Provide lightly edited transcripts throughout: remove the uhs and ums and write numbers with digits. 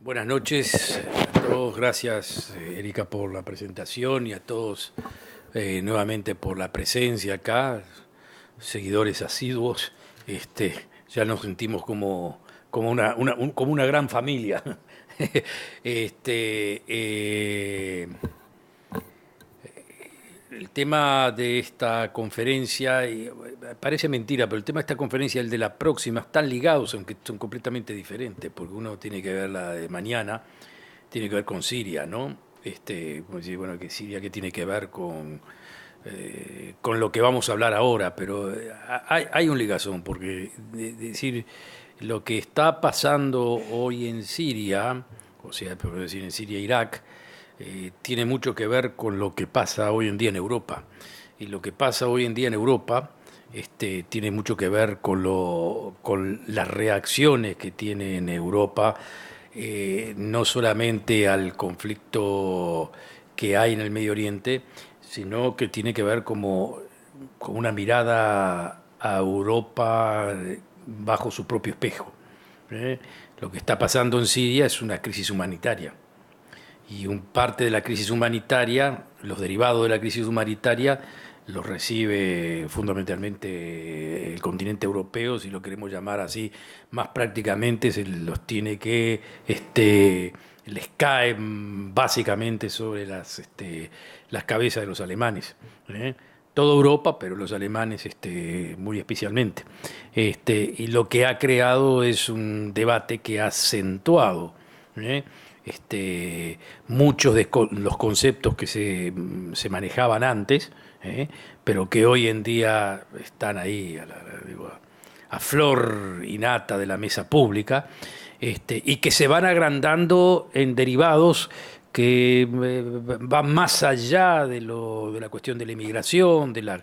Buenas noches a todos, gracias Erika por la presentación y a todos nuevamente por la presencia acá, seguidores asiduos, ya nos sentimos como una gran familia. Este, eh, el tema de esta conferencia, parece mentira, pero el tema de esta conferencia y el de la próxima están ligados, aunque son completamente diferentes, porque uno tiene que ver la de mañana, tiene que ver con Siria, ¿no? Como decir, bueno, que Siria que tiene que ver con lo que vamos a hablar ahora, pero hay un ligazón, porque decir lo que está pasando hoy en Siria, o sea, por decir en Siria e Irak, tiene mucho que ver con lo que pasa hoy en día en Europa. Y lo que pasa hoy en día en Europa tiene mucho que ver con las reacciones que tiene en Europa, no solamente al conflicto que hay en el Medio Oriente, sino que tiene que ver con una mirada a Europa bajo su propio espejo. ¿Eh? Lo que está pasando en Siria es una crisis humanitaria y un parte de la crisis humanitaria, los derivados de la crisis humanitaria, los recibe fundamentalmente el continente europeo, si lo queremos llamar así, más prácticamente los tiene que, les cae básicamente sobre las cabezas de los alemanes. ¿Eh? Toda Europa, pero los alemanes muy especialmente. Y lo que ha creado es un debate que ha acentuado, ¿eh? Muchos de los conceptos que se manejaban antes, pero que hoy en día están ahí digo, a flor y nata de la mesa pública, y que se van agrandando en derivados que van más allá de la cuestión de la inmigración, de los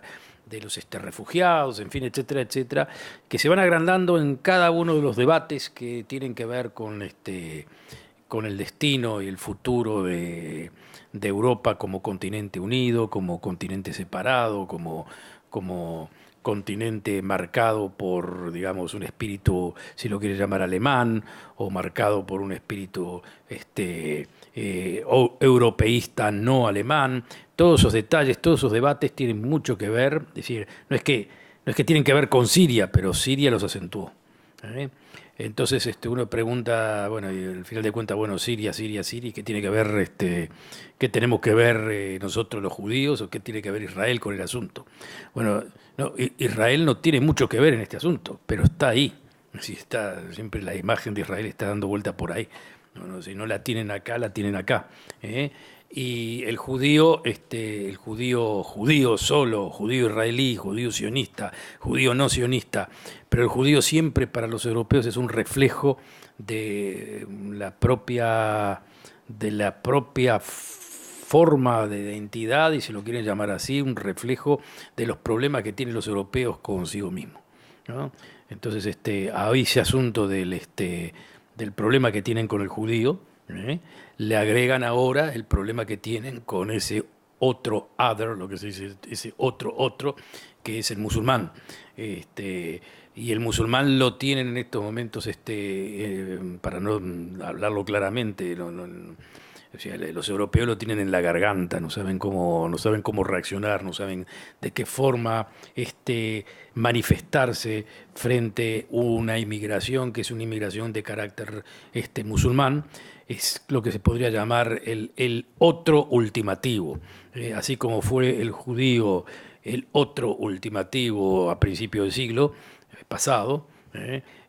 refugiados, en fin, etcétera, etcétera, que se van agrandando en cada uno de los debates que tienen que ver con el destino y el futuro de Europa como continente unido, como continente separado, como continente marcado por, digamos, un espíritu, si lo quieres llamar alemán, o marcado por un espíritu europeísta no alemán. Todos esos detalles, todos esos debates tienen mucho que ver, es decir, no es que tienen que ver con Siria, pero Siria los acentuó. ¿Eh? Entonces uno pregunta, bueno, y al final de cuentas, bueno, Siria, Siria, Siria, ¿qué tiene que ver, qué tenemos que ver nosotros los judíos o qué tiene que ver Israel con el asunto? Bueno, no, Israel no tiene mucho que ver en este asunto, pero está ahí. Si está, siempre la imagen de Israel está dando vuelta por ahí. No, no, si no la tienen acá, la tienen acá. ¿Eh? Y el judío, judío solo, judío israelí, judío sionista, judío no sionista, pero el judío siempre para los europeos es un reflejo de la propia forma de identidad, y si lo quieren llamar así, un reflejo de los problemas que tienen los europeos consigo mismos, ¿no? Entonces, a ese asunto del problema que tienen con el judío, le agregan ahora el problema que tienen con ese otro other, lo que se dice, ese otro, que es el musulmán. Y el musulmán lo tienen en estos momentos, para no hablarlo claramente, o sea, los europeos lo tienen en la garganta, no saben cómo reaccionar, no saben de qué forma manifestarse frente a una inmigración que es una inmigración de carácter musulmán. Es lo que se podría llamar el otro ultimativo. Así como fue el judío el otro ultimativo a principios del siglo pasado,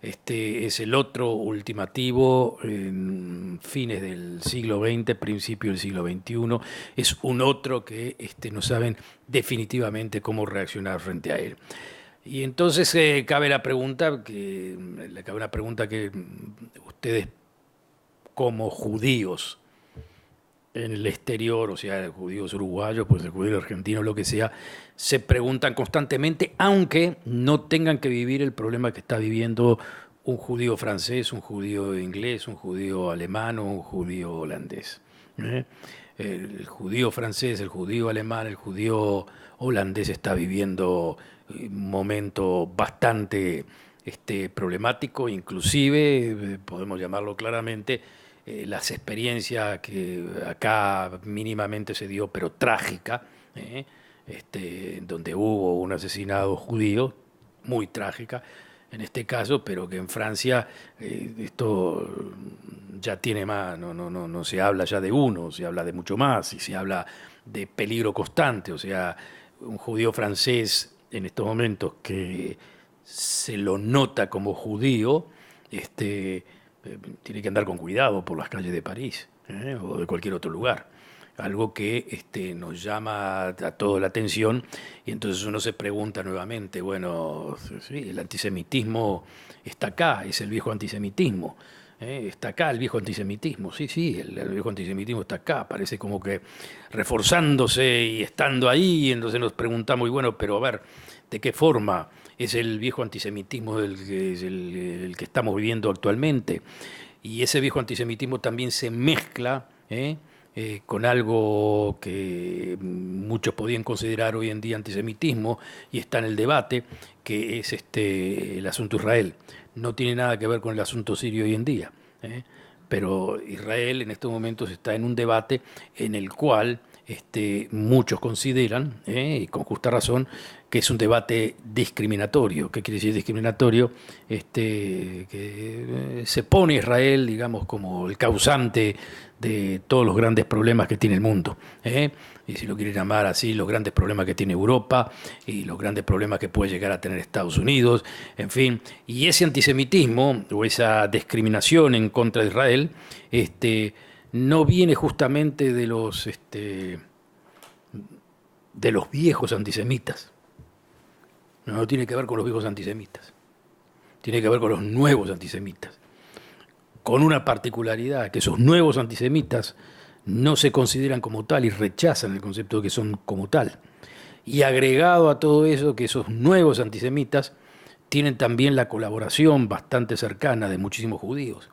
este es el otro ultimativo en fines del siglo XX, principio del siglo XXI. Es un otro que no saben definitivamente cómo reaccionar frente a él. Y entonces cabe una pregunta que ustedes como judíos en el exterior, o sea, judíos uruguayos, pues el judío argentino, lo que sea, se preguntan constantemente, aunque no tengan que vivir el problema que está viviendo un judío francés, un judío inglés, un judío alemán o un judío holandés. ¿Eh? El judío francés, el judío alemán, el judío holandés está viviendo un momento bastante problemático, inclusive, podemos llamarlo claramente, las experiencias que acá mínimamente se dio, pero trágica, donde hubo un asesinado judío, muy trágica en este caso, pero que en Francia esto ya tiene más, no se habla ya de uno, se habla de mucho más y se habla de peligro constante, o sea, un judío francés en estos momentos que se lo nota como judío, tiene que andar con cuidado por las calles de París, o de cualquier otro lugar. Algo que nos llama a toda la atención y entonces uno se pregunta nuevamente, bueno, sí, el antisemitismo está acá, es el viejo antisemitismo. Está acá el viejo antisemitismo, sí, sí, el viejo antisemitismo está acá, parece como que reforzándose y estando ahí, y entonces nos preguntamos, y bueno, pero a ver, ¿de qué forma es el viejo antisemitismo el que estamos viviendo actualmente? Y ese viejo antisemitismo también se mezcla con algo que muchos podían considerar hoy en día antisemitismo y está en el debate, que es el asunto Israel. No tiene nada que ver con el asunto sirio hoy en día, pero Israel en estos momentos está en un debate en el cual muchos consideran, y con justa razón, que es un debate discriminatorio. ¿Qué quiere decir discriminatorio? Que se pone a Israel, digamos, como el causante de todos los grandes problemas que tiene el mundo, y si lo quiere llamar así, los grandes problemas que tiene Europa y los grandes problemas que puede llegar a tener Estados Unidos, en fin. Y ese antisemitismo o esa discriminación en contra de Israel, no viene justamente de los viejos antisemitas. No tiene que ver con los viejos antisemitas. Tiene que ver con los nuevos antisemitas. Con una particularidad, que esos nuevos antisemitas no se consideran como tal y rechazan el concepto de que son como tal. Y agregado a todo eso, que esos nuevos antisemitas tienen también la colaboración bastante cercana de muchísimos judíos,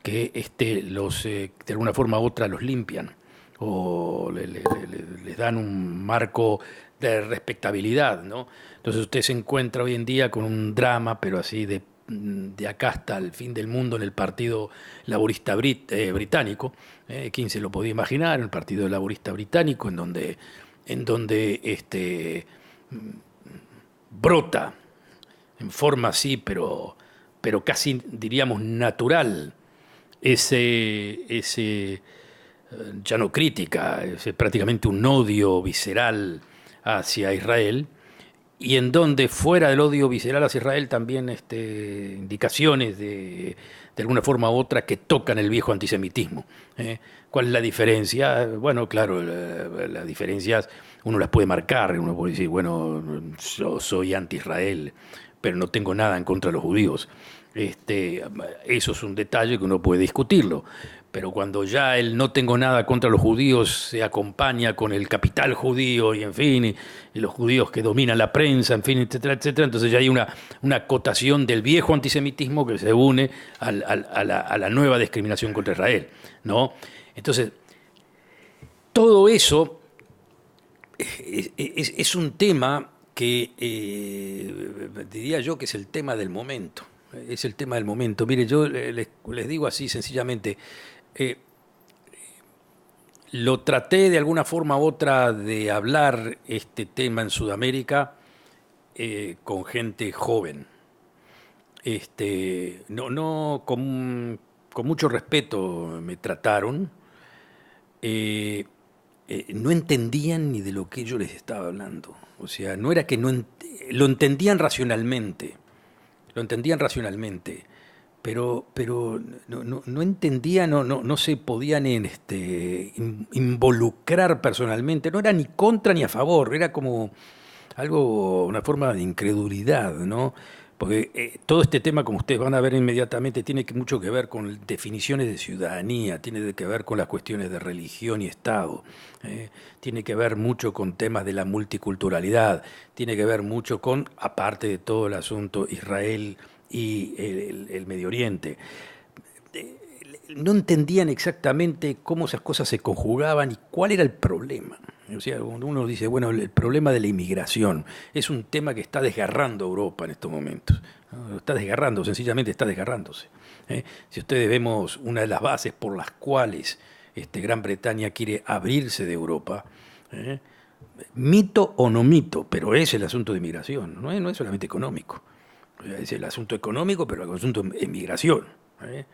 que de alguna forma u otra los limpian o les dan un marco de respetabilidad, ¿no? Entonces usted se encuentra hoy en día con un drama, pero así de acá hasta el fin del mundo en el Partido Laborista Británico. ¿Quién se lo podía imaginar? El Partido Laborista Británico, en donde brota en forma así, pero casi diríamos natural, ese ya no crítica, es prácticamente un odio visceral hacia Israel, y en donde fuera del odio visceral hacia Israel también indicaciones de alguna forma u otra que tocan el viejo antisemitismo. ¿Cuál es la diferencia? Bueno, claro, las diferencias uno las puede marcar, uno puede decir, bueno, yo soy anti-Israel, pero no tengo nada en contra de los judíos. Eso es un detalle que uno puede discutirlo, pero cuando ya el no tengo nada contra los judíos se acompaña con el capital judío y en fin, y los judíos que dominan la prensa, en fin, etcétera, etcétera, entonces ya hay una acotación del viejo antisemitismo que se une a la nueva discriminación contra Israel, ¿no? Entonces, todo eso es un tema que diría yo que es el tema del momento. Es el tema del momento. Mire, yo les digo así sencillamente, lo traté de alguna forma u otra de hablar este tema en Sudamérica con gente joven. No con mucho respeto me trataron. No entendían ni de lo que yo les estaba hablando. O sea, no era que lo entendían racionalmente. Lo entendían racionalmente, pero no entendían, no se podían involucrar personalmente, no era ni contra ni a favor, era como algo, una forma de incredulidad, ¿no? Porque todo este tema, como ustedes van a ver inmediatamente, tiene mucho que ver con definiciones de ciudadanía, tiene que ver con las cuestiones de religión y Estado, tiene que ver mucho con temas de la multiculturalidad, tiene que ver mucho con, aparte de todo el asunto Israel y el Medio Oriente. No entendían exactamente cómo esas cosas se conjugaban y cuál era el problema. O sea, uno dice, bueno, el problema de la inmigración es un tema que está desgarrando a Europa en estos momentos, ¿no? Está desgarrando, sencillamente está desgarrándose. Si ustedes vemos una de las bases por las cuales Gran Bretaña quiere abrirse de Europa, ¿eh? Mito o no mito, pero es el asunto de inmigración, no es solamente económico. O sea, es el asunto económico, pero el asunto de inmigración. ¿Eh?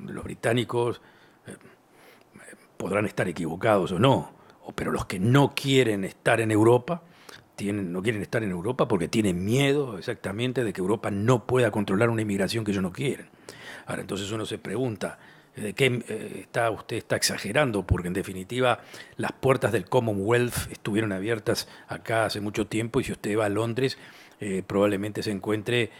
Los británicos podrán estar equivocados o no, pero los que no quieren estar en Europa, no quieren estar en Europa porque tienen miedo exactamente de que Europa no pueda controlar una inmigración que ellos no quieren. Ahora, entonces uno se pregunta, ¿de qué usted está exagerando? Porque en definitiva las puertas del Commonwealth estuvieron abiertas acá hace mucho tiempo y si usted va a Londres probablemente se encuentre,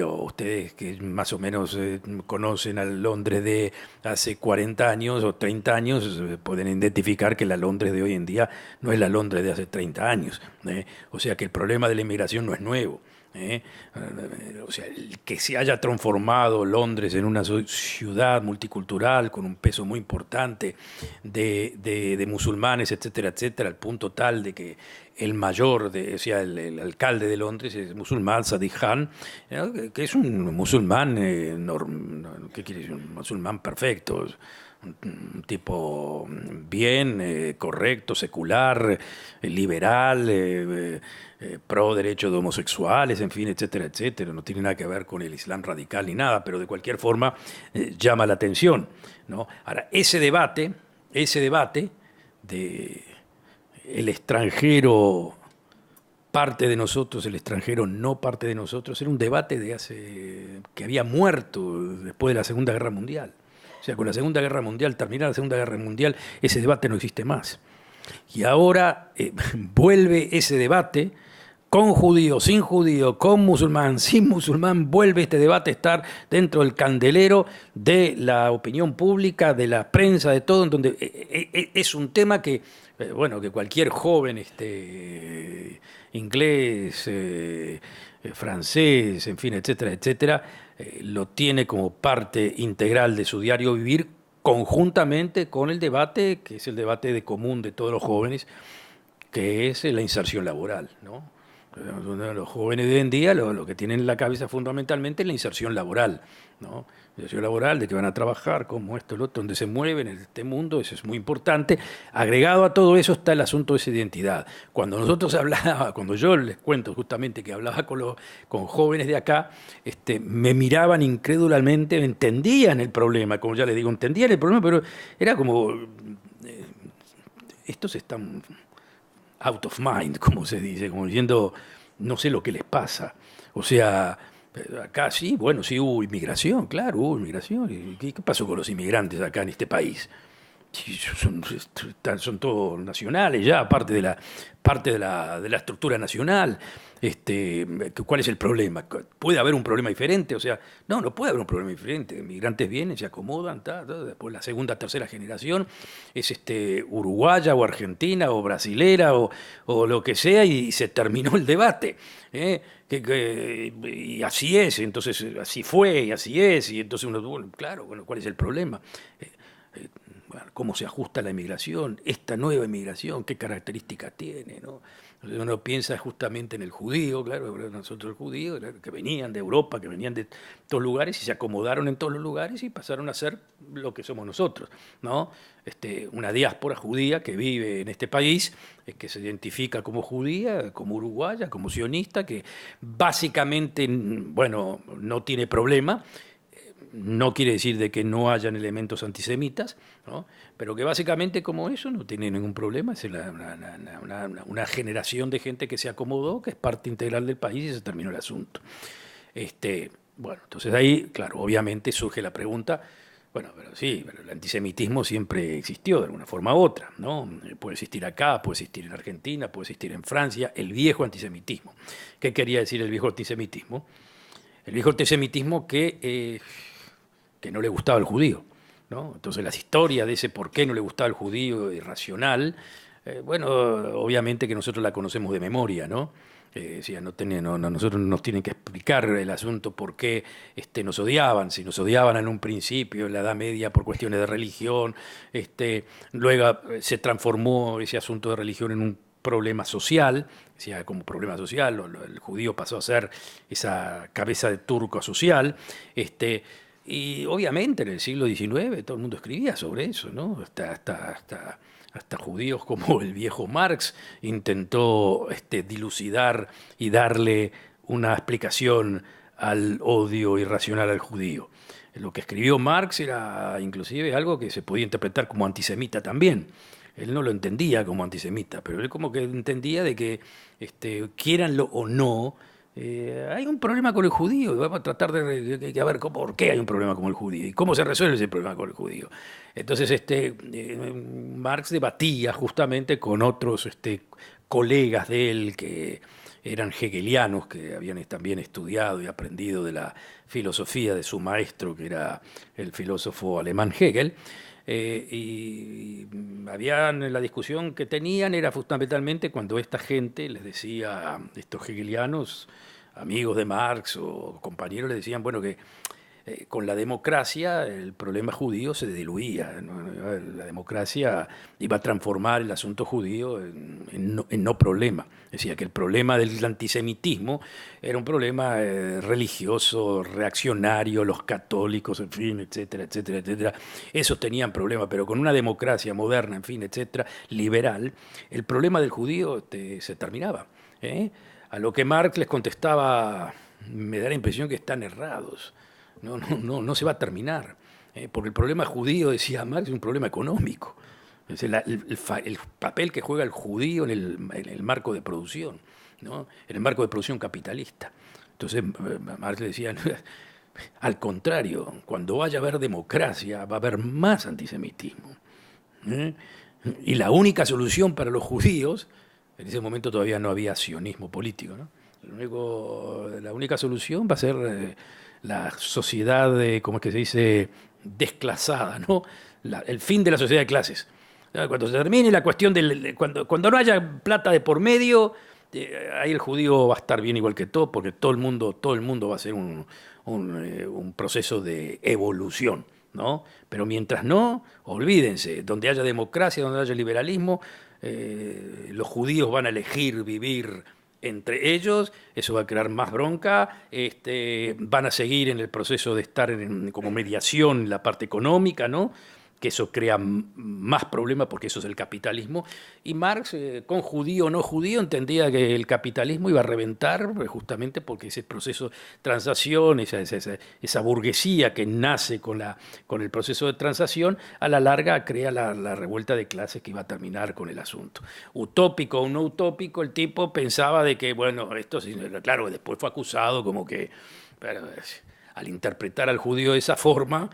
ustedes que más o menos conocen al Londres de hace 40 años o 30 años, pueden identificar que la Londres de hoy en día no es la Londres de hace 30 años. O sea que el problema de la inmigración no es nuevo. O sea, el que se haya transformado Londres en una ciudad multicultural con un peso muy importante de musulmanes, etcétera, etcétera, al punto tal de que el mayor, o sea, el alcalde de Londres es musulmán, Sadiq Khan, que es un musulmán, ¿qué quiere decir? Un musulmán perfecto, un tipo bien, correcto, secular, liberal, pro derechos de homosexuales, en fin, etcétera, etcétera. No tiene nada que ver con el Islam radical ni nada, pero de cualquier forma llama la atención, ¿no? Ahora, ese debate de el extranjero parte de nosotros, el extranjero no parte de nosotros, era un debate que había muerto después de la Segunda Guerra Mundial. O sea, con la Segunda Guerra Mundial, terminada la Segunda Guerra Mundial, ese debate no existe más. Y ahora vuelve ese debate con judío, sin judío, con musulmán, sin musulmán, vuelve este debate a estar dentro del candelero de la opinión pública, de la prensa, de todo, en donde es un tema que, que cualquier joven inglés, francés, en fin, etcétera, etcétera, lo tiene como parte integral de su diario vivir, conjuntamente con el debate, que es el debate de común de todos los jóvenes, que es la inserción laboral, ¿no? Los jóvenes de hoy en día lo que tienen en la cabeza fundamentalmente es la inserción laboral, ¿no? La inserción laboral, de que van a trabajar, como esto, lo otro, donde se mueven en este mundo, eso es muy importante. Agregado a todo eso está el asunto de esa identidad. Cuando yo les cuento justamente que hablaba con jóvenes de acá, me miraban incrédulamente, entendían el problema, como ya les digo, entendían el problema, pero era como, estos están out of mind, como se dice, como diciendo, no sé lo que les pasa. O sea, acá sí, bueno, sí hubo inmigración, claro, hubo inmigración. ¿Qué pasó con los inmigrantes acá en este país? Son todos nacionales ya, parte de la estructura nacional. ¿Cuál es el problema? ¿Puede haber un problema diferente? O sea, no puede haber un problema diferente. Migrantes vienen, se acomodan, después la segunda, tercera generación es uruguaya o argentina o brasilera o lo que sea y se terminó el debate. Y así es, entonces así fue y así es, y entonces ¿cuál es el problema? ¿Cómo se ajusta la inmigración? Esta nueva inmigración, ¿qué características tiene? ¿No? Entonces uno piensa justamente en el judío, claro, nosotros el judío, claro, que venían de Europa, que venían de todos lugares y se acomodaron en todos los lugares y pasaron a ser lo que somos nosotros, ¿no? Una diáspora judía que vive en este país, que se identifica como judía, como uruguaya, como sionista, que básicamente, bueno, no tiene problema. No quiere decir de que no hayan elementos antisemitas, ¿no? Pero que básicamente como eso no tiene ningún problema, es una generación de gente que se acomodó, que es parte integral del país y se terminó el asunto. Entonces ahí, claro, obviamente surge la pregunta, pero sí, pero el antisemitismo siempre existió de alguna forma u otra, ¿no? Puede existir acá, puede existir en Argentina, puede existir en Francia, el viejo antisemitismo. ¿Qué quería decir el viejo antisemitismo? El viejo antisemitismo que no le gustaba el judío, ¿no? Entonces las historias de ese por qué no le gustaba el judío irracional, obviamente que nosotros la conocemos de memoria, ¿no? Nosotros nos tienen que explicar el asunto por qué nos odiaban, si nos odiaban en un principio, en la Edad Media, por cuestiones de religión, luego se transformó ese asunto de religión en un problema social, como problema social, el judío pasó a ser esa cabeza de turco social, Y obviamente en el siglo XIX todo el mundo escribía sobre eso, ¿no? Hasta judíos como el viejo Marx intentó dilucidar y darle una explicación al odio irracional al judío. Lo que escribió Marx era inclusive algo que se podía interpretar como antisemita también. Él no lo entendía como antisemita, pero él como que entendía de que, quiéranlo o no, hay un problema con el judío y vamos a tratar de ver por qué hay un problema con el judío y cómo se resuelve ese problema con el judío. Entonces, Marx debatía justamente con otros colegas de él que eran hegelianos, que habían también estudiado y aprendido de la filosofía de su maestro, que era el filósofo alemán Hegel. Y habían la discusión que tenían era fundamentalmente cuando esta gente les decía, estos hegelianos, amigos de Marx o compañeros, les decían, bueno, que con la democracia el problema judío se diluía, ¿no? La democracia iba a transformar el asunto judío en no problema. Decía que el problema del antisemitismo era un problema religioso, reaccionario, los católicos, en fin, etcétera, etcétera, etcétera. Esos tenían problemas, pero con una democracia moderna, en fin, etcétera, liberal, el problema del judío se terminaba, ¿eh? A lo que Marx les contestaba, me da la impresión que están errados. No se va a terminar. Porque el problema judío, decía Marx, es un problema económico. Es el papel que juega el judío en el marco de producción, ¿no? En el marco de producción capitalista. Entonces Marx le decía, al contrario, cuando vaya a haber democracia va a haber más antisemitismo. ¿Eh? Y la única solución para los judíos, en ese momento todavía no había sionismo político, ¿no? La única solución va a ser la sociedad, ¿cómo es que se dice?, desclasada, ¿no? El fin de la sociedad de clases. Cuando se termine la cuestión cuando no haya plata de por medio, ahí el judío va a estar bien igual que todo, porque todo el mundo va a ser un proceso de evolución, ¿no? Pero mientras no, olvídense, donde haya democracia, donde haya liberalismo, los judíos van a elegir vivir entre ellos, eso va a crear más bronca, van a seguir en el proceso de estar como mediación en la parte económica, ¿no? Que eso crea más problemas porque eso es el capitalismo. Y Marx, con judío o no judío, entendía que el capitalismo iba a reventar justamente porque ese proceso de transacción, esa burguesía que nace con el proceso de transacción, a la larga crea la revuelta de clases que iba a terminar con el asunto. Utópico o no utópico, el tipo pensaba de que, bueno, esto sí, claro, después fue acusado como que... Pero, al interpretar al judío de esa forma,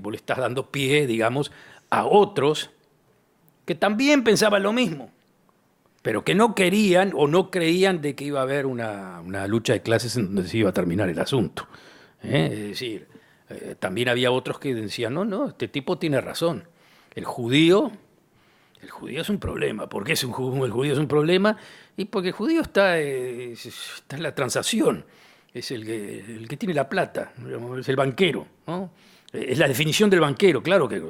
vos le estás dando pie, digamos, a otros que también pensaban lo mismo, pero que no querían o no creían de que iba a haber una lucha de clases en donde se iba a terminar el asunto. Es decir, también había otros que decían, no, este tipo tiene razón. El judío es un problema. ¿Por qué el judío es un problema? Y porque el judío está en la transacción. Es el que tiene la plata, digamos, es el banquero, ¿no? Es la definición del banquero, claro que,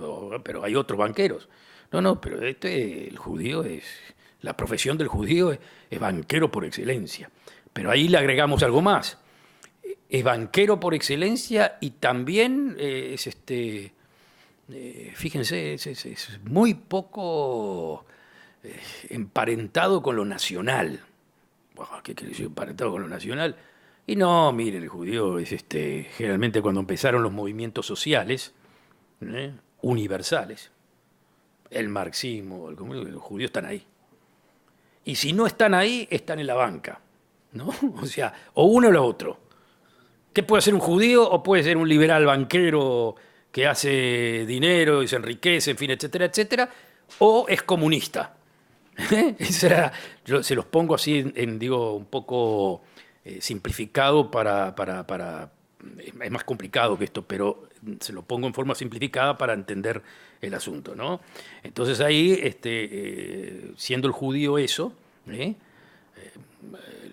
pero hay otros banqueros. No, pero el judío la profesión del judío es banquero por excelencia. Pero ahí le agregamos algo más. Es banquero por excelencia y también fíjense, es muy poco emparentado con lo nacional. ¿Qué quiere decir emparentado con lo nacional? Y no, miren, el judío es generalmente cuando empezaron los movimientos sociales, universales, el marxismo, el comunismo, los judíos están ahí. Y si no están ahí, están en la banca, ¿no? O sea, o uno o lo otro. ¿Qué puede ser un judío o puede ser un liberal banquero que hace dinero y se enriquece, en fin, etcétera, etcétera? O es comunista. Yo se los pongo así digo, un poco simplificado es más complicado que esto, pero se lo pongo en forma simplificada para entender el asunto, ¿no? Entonces ahí, siendo el judío eso,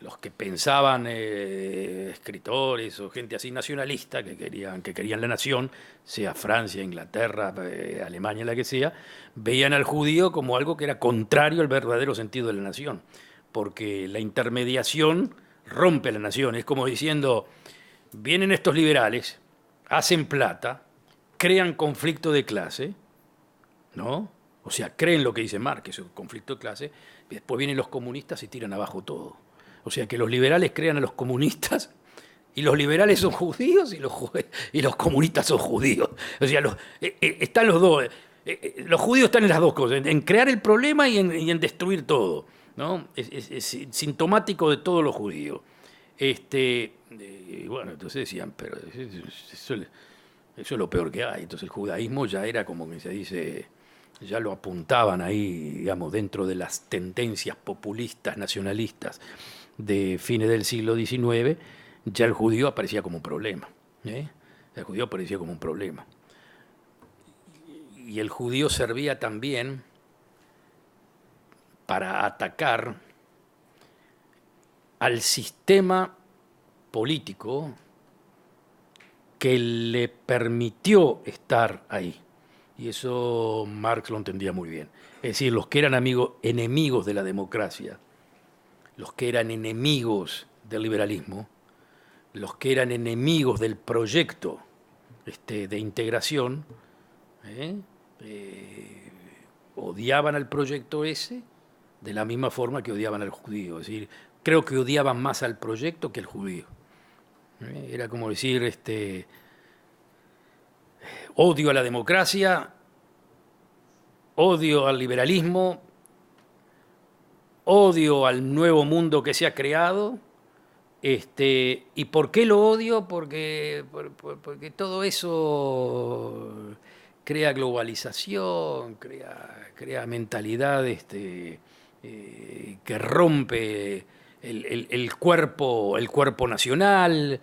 los que pensaban, escritores o gente así nacionalista que querían la nación, sea Francia, Inglaterra, Alemania, la que sea, veían al judío como algo que era contrario al verdadero sentido de la nación, porque la intermediación rompe la nación. Es como diciendo, vienen estos liberales hacen plata, crean conflicto de clase, ¿no? O sea, creen lo que dice Marx, es un conflicto de clase, y después vienen los comunistas y tiran abajo todo. O sea, que los liberales crean a los comunistas, y los liberales son judíos y los comunistas son judíos. O sea, están los dos. Los judíos están en las dos cosas, en crear el problema y en destruir todo, ¿no? Es sintomático de todos los judíos. Bueno, entonces decían, pero eso es lo peor que hay. Entonces el judaísmo ya era como que se dice, ya lo apuntaban ahí, digamos, dentro de las tendencias populistas, nacionalistas de fines del siglo XIX, ya el judío aparecía como un problema. El judío aparecía como un problema. Y el judío servía también para atacar al sistema político que le permitió estar ahí. Y eso Marx lo entendía muy bien. Es decir, los que eran enemigos de la democracia, los que eran enemigos del liberalismo, los que eran enemigos del proyecto de integración, odiaban al proyecto ese de la misma forma que odiaban al judío. Es decir, creo que odiaban más al proyecto que al judío. Era como decir, odio a la democracia, odio al liberalismo, odio al nuevo mundo que se ha creado. ¿Y por qué lo odio? Porque todo eso crea globalización, crea mentalidad que rompe el cuerpo nacional.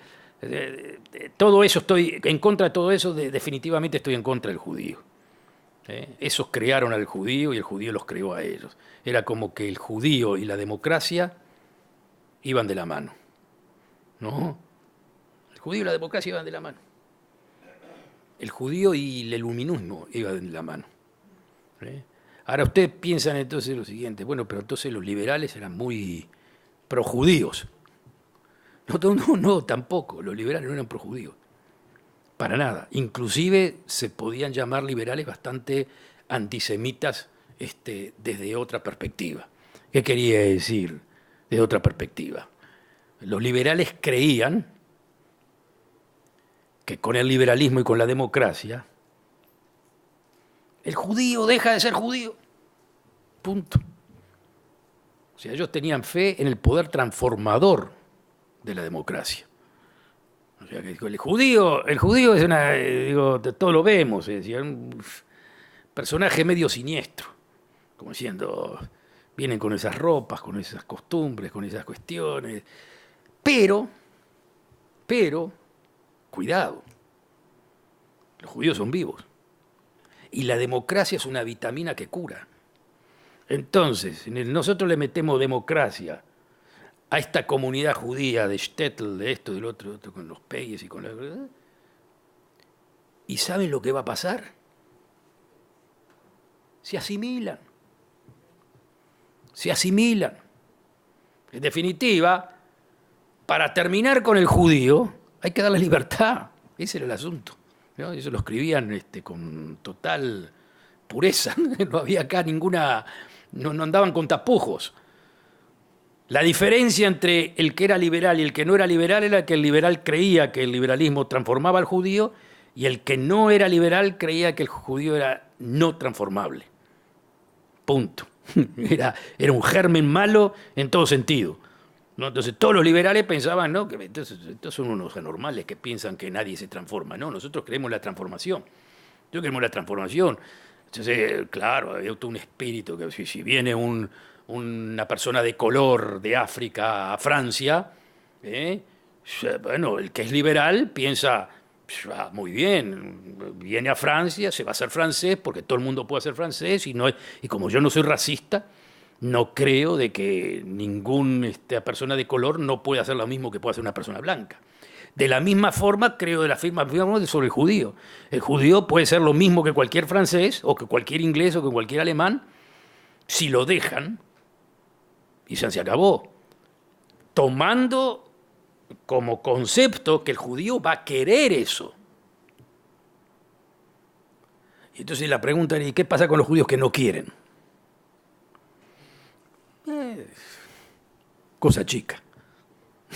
Todo eso, estoy en contra de todo eso, definitivamente estoy en contra del judío. Esos crearon al judío y el judío los creó a ellos. Era como que el judío y la democracia iban de la mano, ¿no? El judío y la democracia iban de la mano. El judío y el iluminismo iban de la mano. Ahora ustedes piensan entonces lo siguiente, bueno, pero entonces los liberales eran muy projudíos. No, tampoco, los liberales no eran projudíos, para nada. Inclusive se podían llamar liberales bastante antisemitas desde otra perspectiva. ¿Qué quería decir desde otra perspectiva? Los liberales creían que con el liberalismo y con la democracia, el judío deja de ser judío. Punto. O sea, ellos tenían fe en el poder transformador de la democracia. O sea, que el judío es todos lo vemos, es decir, un personaje medio siniestro, como diciendo, vienen con esas ropas, con esas costumbres, con esas cuestiones, pero, cuidado, los judíos son vivos y la democracia es una vitamina que cura. Entonces, nosotros le metemos democracia a esta comunidad judía de Shtetl, de esto, del otro, con los peyes y con la... ¿Y saben lo que va a pasar? Se asimilan. Se asimilan. En definitiva, para terminar con el judío, hay que darle libertad. Ese era el asunto, ¿no? Eso lo escribían con total pureza. No había acá ninguna... No andaban con tapujos. La diferencia entre el que era liberal y el que no era liberal era que el liberal creía que el liberalismo transformaba al judío y el que no era liberal creía que el judío era no transformable. Punto. Era un germen malo en todo sentido, ¿no? Entonces todos los liberales pensaban, ¿no?, que estos son unos anormales que piensan que nadie se transforma. No, nosotros creemos en la transformación. Nosotros creemos en la transformación. Entonces, claro, hay todo un espíritu que si viene una persona de color de África a Francia, bueno, el que es liberal piensa, muy bien, viene a Francia, se va a hacer francés, porque todo el mundo puede ser francés, y como yo no soy racista, no creo de que ninguna persona de color no pueda hacer lo mismo que puede hacer una persona blanca. De la misma forma, creo de la misma forma sobre el judío. El judío puede ser lo mismo que cualquier francés, o que cualquier inglés, o que cualquier alemán, si lo dejan, y se acabó. Tomando como concepto que el judío va a querer eso. Y entonces la pregunta era, ¿y qué pasa con los judíos que no quieren? Cosa chica.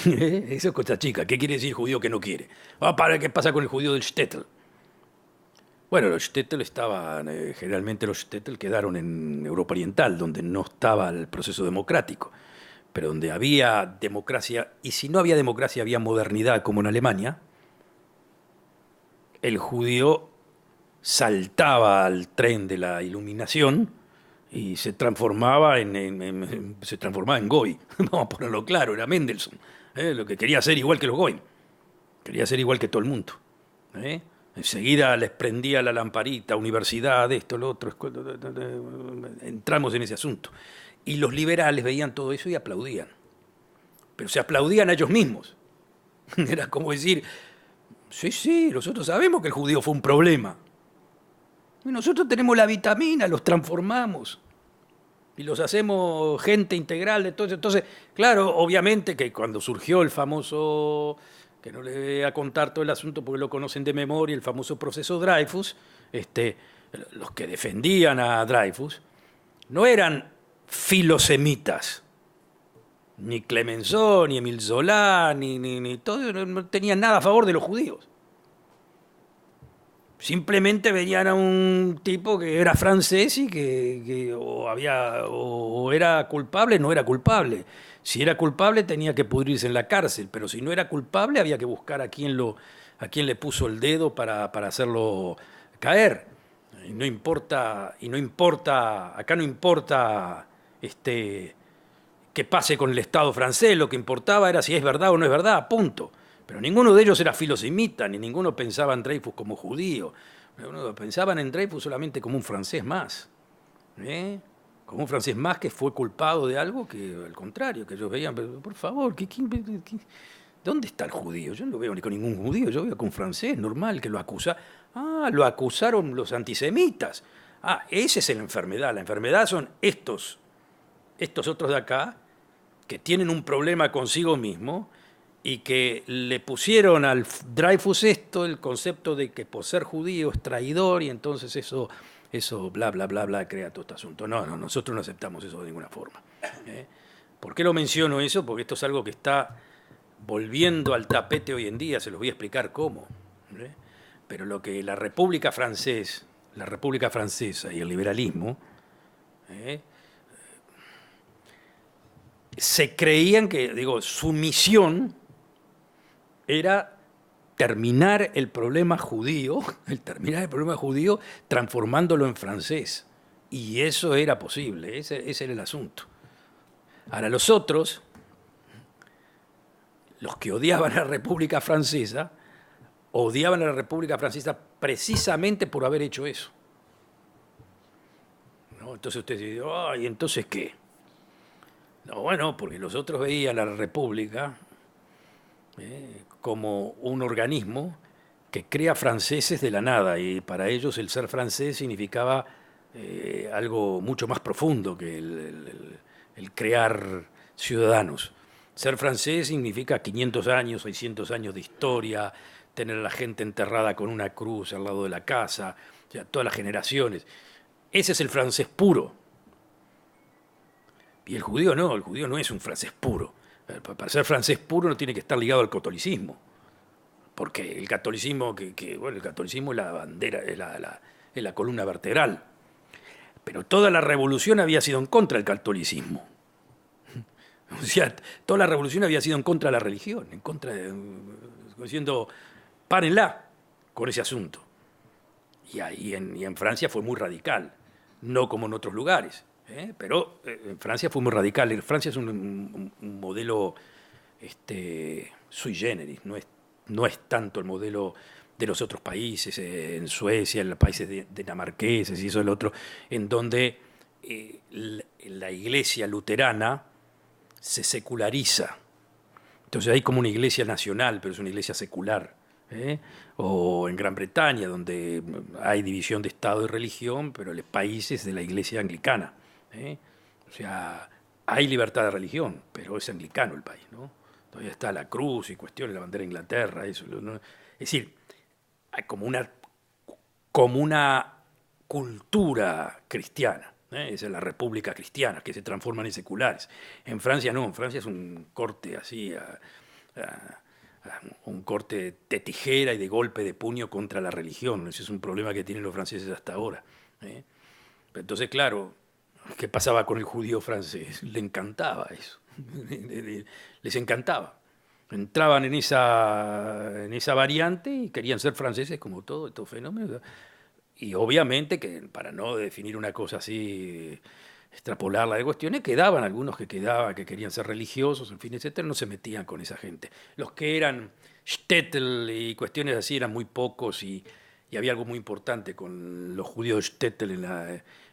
Eso es cosa chica. ¿Qué quiere decir judío que no quiere? ¿Qué pasa con el judío del shtetl? Bueno, los shtetl estaban, generalmente los shtetl quedaron en Europa Oriental, donde no estaba el proceso democrático, pero donde había democracia, y si no había democracia, había modernidad, como en Alemania. El judío saltaba al tren de la iluminación y se transformaba se transformaba en Goy. Vamos a ponerlo claro, era Mendelssohn. Lo que quería hacer igual que los Goy. Quería ser igual que todo el mundo. Enseguida les prendía la lamparita, universidad, esto, lo otro. Entramos en ese asunto. Y los liberales veían todo eso y aplaudían. Pero se aplaudían a ellos mismos. Era como decir, sí, nosotros sabemos que el judío fue un problema. Y nosotros tenemos la vitamina, los transformamos. Y los hacemos gente integral de todo eso. Entonces, claro, obviamente que cuando surgió el famoso, que no le voy a contar todo el asunto porque lo conocen de memoria, el famoso proceso Dreyfus, los que defendían a Dreyfus no eran filosemitas, ni Clemenceau, ni Émile Zola, ni todo, no tenían nada a favor de los judíos. Simplemente veían a un tipo que era francés y que o era culpable, no era culpable. Si era culpable tenía que pudrirse en la cárcel, pero si no era culpable había que buscar a quién le puso el dedo para hacerlo caer. Y no importa, acá no importa qué pase con el Estado francés, lo que importaba era si es verdad o no es verdad, punto. Pero ninguno de ellos era filosemita, ni ninguno pensaba en Dreyfus como judío. Pensaban en Dreyfus solamente como un francés más. Como un francés más que fue culpado de algo que, al contrario, que ellos veían, pero por favor, ¿dónde está el judío? Yo no veo ni con ningún judío, yo veo con un francés normal que lo acusa. Lo acusaron los antisemitas. Esa es la enfermedad. La enfermedad son estos otros de acá que tienen un problema consigo mismo y que le pusieron al Dreyfus el concepto de que por ser judío es traidor y entonces eso bla, bla, bla, bla, crea todo este asunto. No, nosotros no aceptamos eso de ninguna forma. ¿Por qué lo menciono eso? Porque esto es algo que está volviendo al tapete hoy en día, se los voy a explicar cómo. Pero lo que la República Francesa y el liberalismo se creían que, su misión era terminar el problema judío transformándolo en francés. Y eso era posible, ese era el asunto. Ahora los otros, los que odiaban a la República Francesa precisamente por haber hecho eso. ¿No? Entonces usted dice, ¿y entonces qué? No, bueno, porque los otros veían a la República como un organismo que crea franceses de la nada, y para ellos el ser francés significaba algo mucho más profundo que el crear ciudadanos. Ser francés significa 500 años, 600 años de historia, tener a la gente enterrada con una cruz al lado de la casa, o sea, todas las generaciones. Ese es el francés puro. Y el judío no es un francés puro. Para ser francés puro no tiene que estar ligado al catolicismo. Porque el catolicismo, el catolicismo es la bandera, es la columna vertebral. Pero toda la revolución había sido en contra del catolicismo. O sea, toda la revolución había sido en contra de la religión, diciendo, párenla con ese asunto. Y en Francia fue muy radical, no como en otros lugares. Pero en Francia fue muy radical. Francia es un modelo sui generis, no es tanto el modelo de los otros países, en Suecia, en los países dinamarqueses y eso el otro, en donde la iglesia luterana se seculariza. Entonces hay como una iglesia nacional, pero es una iglesia secular. O en Gran Bretaña, donde hay división de Estado y religión, pero el país es de la iglesia anglicana. O sea, hay libertad de religión, pero es anglicano el país, ¿no? Todavía está la cruz y cuestiones, la bandera de Inglaterra, eso, ¿no? Es decir, hay como una cultura cristiana. Esa es la república cristiana, que se transforman en seculares. En Francia no, en Francia es un corte así, a- un corte de tijera y de golpe de puño contra la religión. Ese es un problema que tienen los franceses hasta ahora. ¿Eh? Entonces, claro, ¿qué pasaba con el judío francés? Le encantaba eso. Les encantaba. Entraban en esa variante y querían ser franceses como todo estos fenómenos. Y obviamente que para no definir una cosa así, extrapolarla de cuestiones, quedaban algunos que quedaban, que querían ser religiosos, en fin, etcétera, no se metían con esa gente. Los que eran shtetl y cuestiones así eran muy pocos y había algo muy importante con los judíos shtetl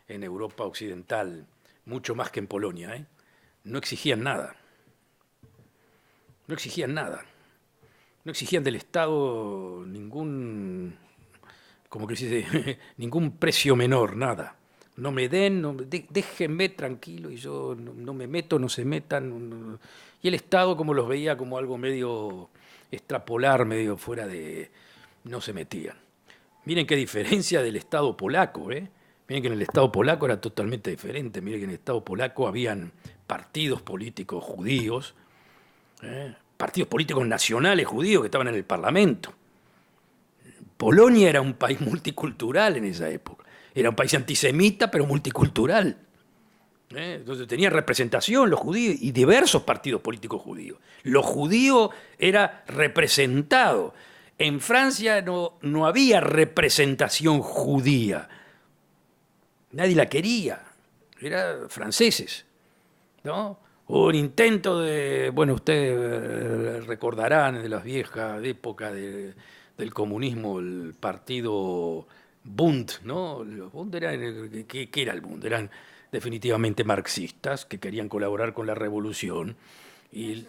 en Europa occidental, mucho más que en Polonia, ¿eh? No exigían nada, no exigían nada, no exigían del Estado ningún, como que se dice, ningún precio menor, nada. No me den, déjenme tranquilo y yo no me meto, no se metan. Y el Estado, como los veía como algo medio extrapolar, medio fuera de... no se metían. Miren qué diferencia del Estado polaco, ¿eh? Miren que en el Estado polaco era totalmente diferente. Miren que en el Estado polaco habían partidos políticos judíos, partidos políticos nacionales judíos que estaban en el Parlamento. Polonia era un país multicultural en esa época. Era un país antisemita, pero multicultural. Entonces tenían representación los judíos y diversos partidos políticos judíos. Lo judío era representado. En Francia no había representación judía. Nadie la quería. Eran franceses, ¿no? Hubo un intento de, bueno, ustedes recordarán de las viejas épocas del comunismo, el partido Bund, ¿no? Los Bund eran, ¿qué era el Bund? Eran definitivamente marxistas que querían colaborar con la revolución. Y,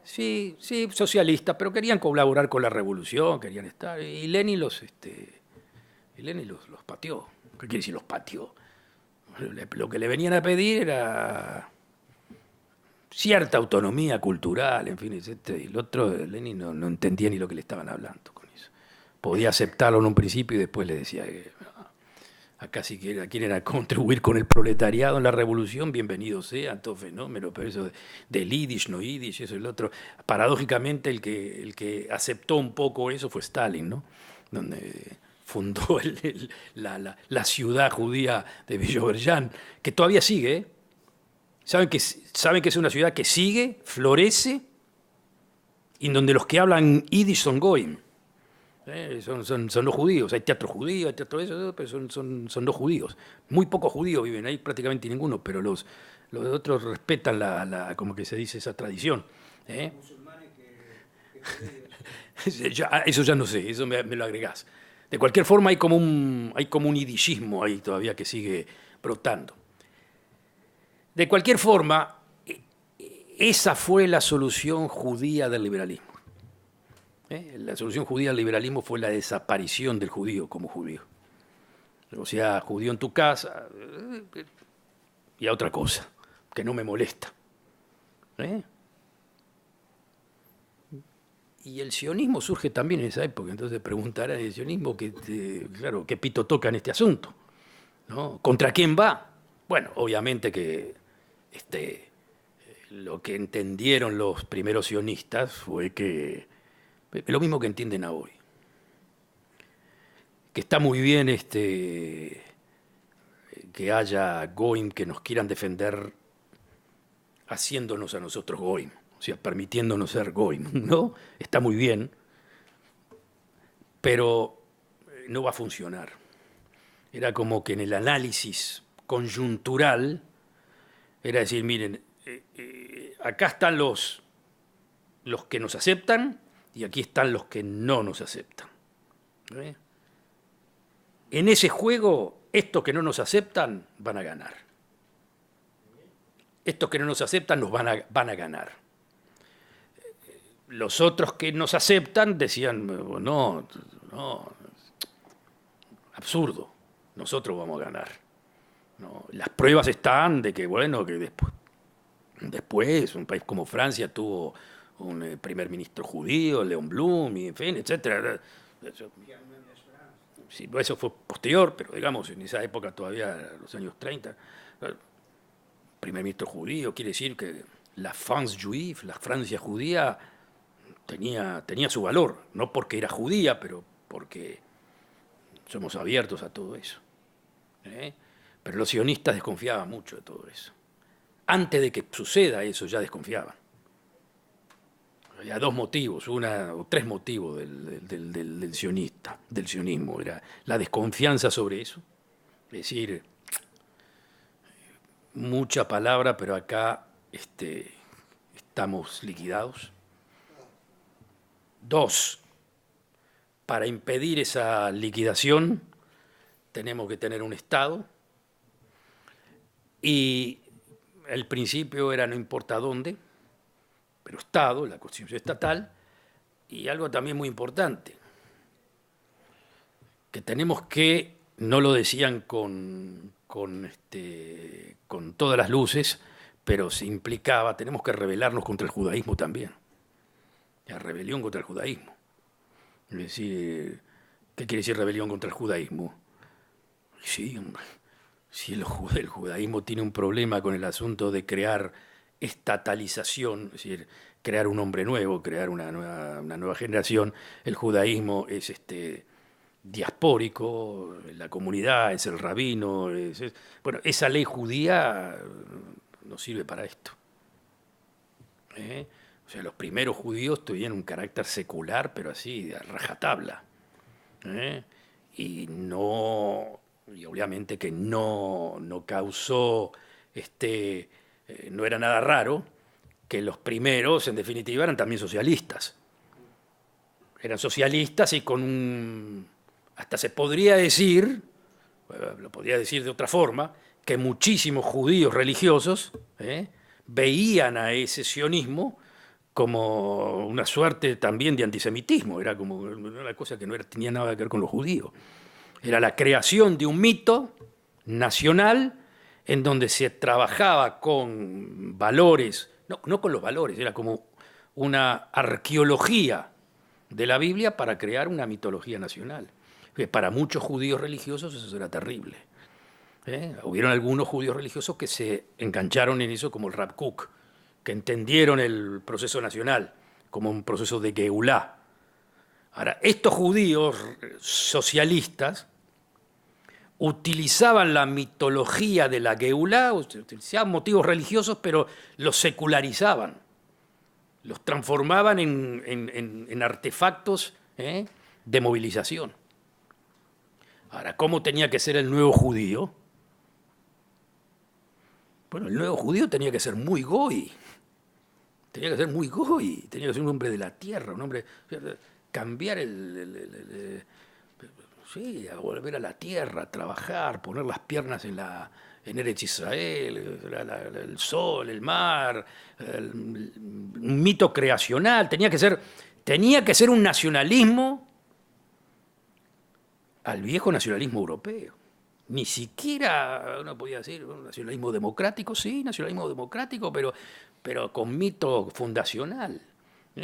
sí, sí, socialistas, pero querían colaborar con la revolución, querían estar. Y Lenin los pateó. ¿Qué quiere decir los pateó? Lo que le venían a pedir era cierta autonomía cultural, en fin, etc. Y el otro, Lenin, no entendía ni lo que le estaban hablando con eso. Podía aceptarlo en un principio y después le decía que acá si quieren contribuir con el proletariado en la revolución, bienvenido sea, todo fenómeno, pero eso del Yiddish, no Yiddish, eso el otro. Paradójicamente el que aceptó un poco eso fue Stalin, ¿no? Donde fundó la ciudad judía de Biloberján, que todavía sigue, ¿eh? Saben que es una ciudad que sigue, florece, y en donde los que hablan Yiddish son goyim. Son los judíos. Hay teatro judío, hay teatro eso, pero son los judíos. Muy pocos judíos viven ahí, prácticamente ninguno, pero los otros respetan como que se dice, esa tradición. ¿Eh? Eso ya no sé, eso me lo agregás. De cualquier forma hay como un yiddishismo ahí todavía que sigue brotando. De cualquier forma, esa fue la solución judía del liberalismo. La solución judía al liberalismo fue la desaparición del judío como judío. O sea, judío en tu casa y a otra cosa, que no me molesta. ¿Eh? Y el sionismo surge también en esa época, entonces preguntarán el sionismo, claro, ¿qué pito toca en este asunto? ¿No? ¿Contra quién va? Bueno, obviamente que lo que entendieron los primeros sionistas fue que lo mismo que entienden hoy, que está muy bien que haya goim que nos quieran defender haciéndonos a nosotros goim, o sea, permitiéndonos ser goim, ¿no? Está muy bien, pero no va a funcionar. Era como que en el análisis conjuntural era decir, miren, acá están los que nos aceptan y aquí están los que no nos aceptan. ¿Eh? En ese juego, estos que no nos aceptan van a ganar. Estos que no nos aceptan van a ganar. Los otros que nos aceptan decían, no, absurdo, nosotros vamos a ganar. No, las pruebas están de que, bueno, que después un país como Francia tuvo un primer ministro judío, Leon Blum, y en fin, etcétera. Sí, eso fue posterior, pero digamos, en esa época todavía, los años 30, el primer ministro judío, quiere decir que la France juive, la Francia judía, tenía su valor, no porque era judía, pero porque somos abiertos a todo eso. ¿Eh? Pero los sionistas desconfiaban mucho de todo eso. Antes de que suceda eso, ya desconfiaban. Había dos motivos, o tres motivos del sionista, del sionismo. Era la desconfianza sobre eso, es decir, mucha palabra, pero acá estamos liquidados. Dos, para impedir esa liquidación tenemos que tener un Estado y el principio era no importa dónde, pero Estado, la Constitución estatal, y algo también muy importante, que tenemos que, no lo decían con todas las luces, pero se implicaba, tenemos que rebelarnos contra el judaísmo también, la rebelión contra el judaísmo. Es decir, ¿qué quiere decir rebelión contra el judaísmo? Sí, hombre, si el judaísmo tiene un problema con el asunto de crear estatalización, es decir, crear un hombre nuevo, crear una nueva generación, el judaísmo es diaspórico, la comunidad, es el rabino, bueno, esa ley judía no sirve para esto. ¿Eh? O sea, los primeros judíos tenían un carácter secular, pero así, a rajatabla. ¿Eh? Y obviamente que no causó, no era nada raro que los primeros, en definitiva, eran también socialistas. Eran socialistas y hasta se podría decir, lo podría decir de otra forma, que muchísimos judíos religiosos veían a ese sionismo como una suerte también de antisemitismo, era como una cosa que no tenía nada que ver con los judíos. Era la creación de un mito nacional en donde se trabajaba con valores, no con los valores, era como una arqueología de la Biblia para crear una mitología nacional. Para muchos judíos religiosos eso era terrible. Hubieron algunos judíos religiosos que se engancharon en eso, como el Rav Kook, que entendieron el proceso nacional como un proceso de Geulá. Ahora, estos judíos socialistas utilizaban la mitología de la Geulá, utilizaban motivos religiosos, pero los secularizaban, los transformaban en artefactos de movilización. Ahora, ¿cómo tenía que ser el nuevo judío? Bueno, el nuevo judío tenía que ser muy goy. Tenía que ser muy goy, tenía que ser un hombre de la tierra, un hombre. Cambiar sí, a volver a la tierra, a trabajar, poner las piernas en Eretz Israel, el sol, el mar, un mito creacional. Tenía que ser un nacionalismo al viejo nacionalismo europeo. Ni siquiera, uno podía decir, un nacionalismo democrático, sí, nacionalismo democrático, pero con mito fundacional.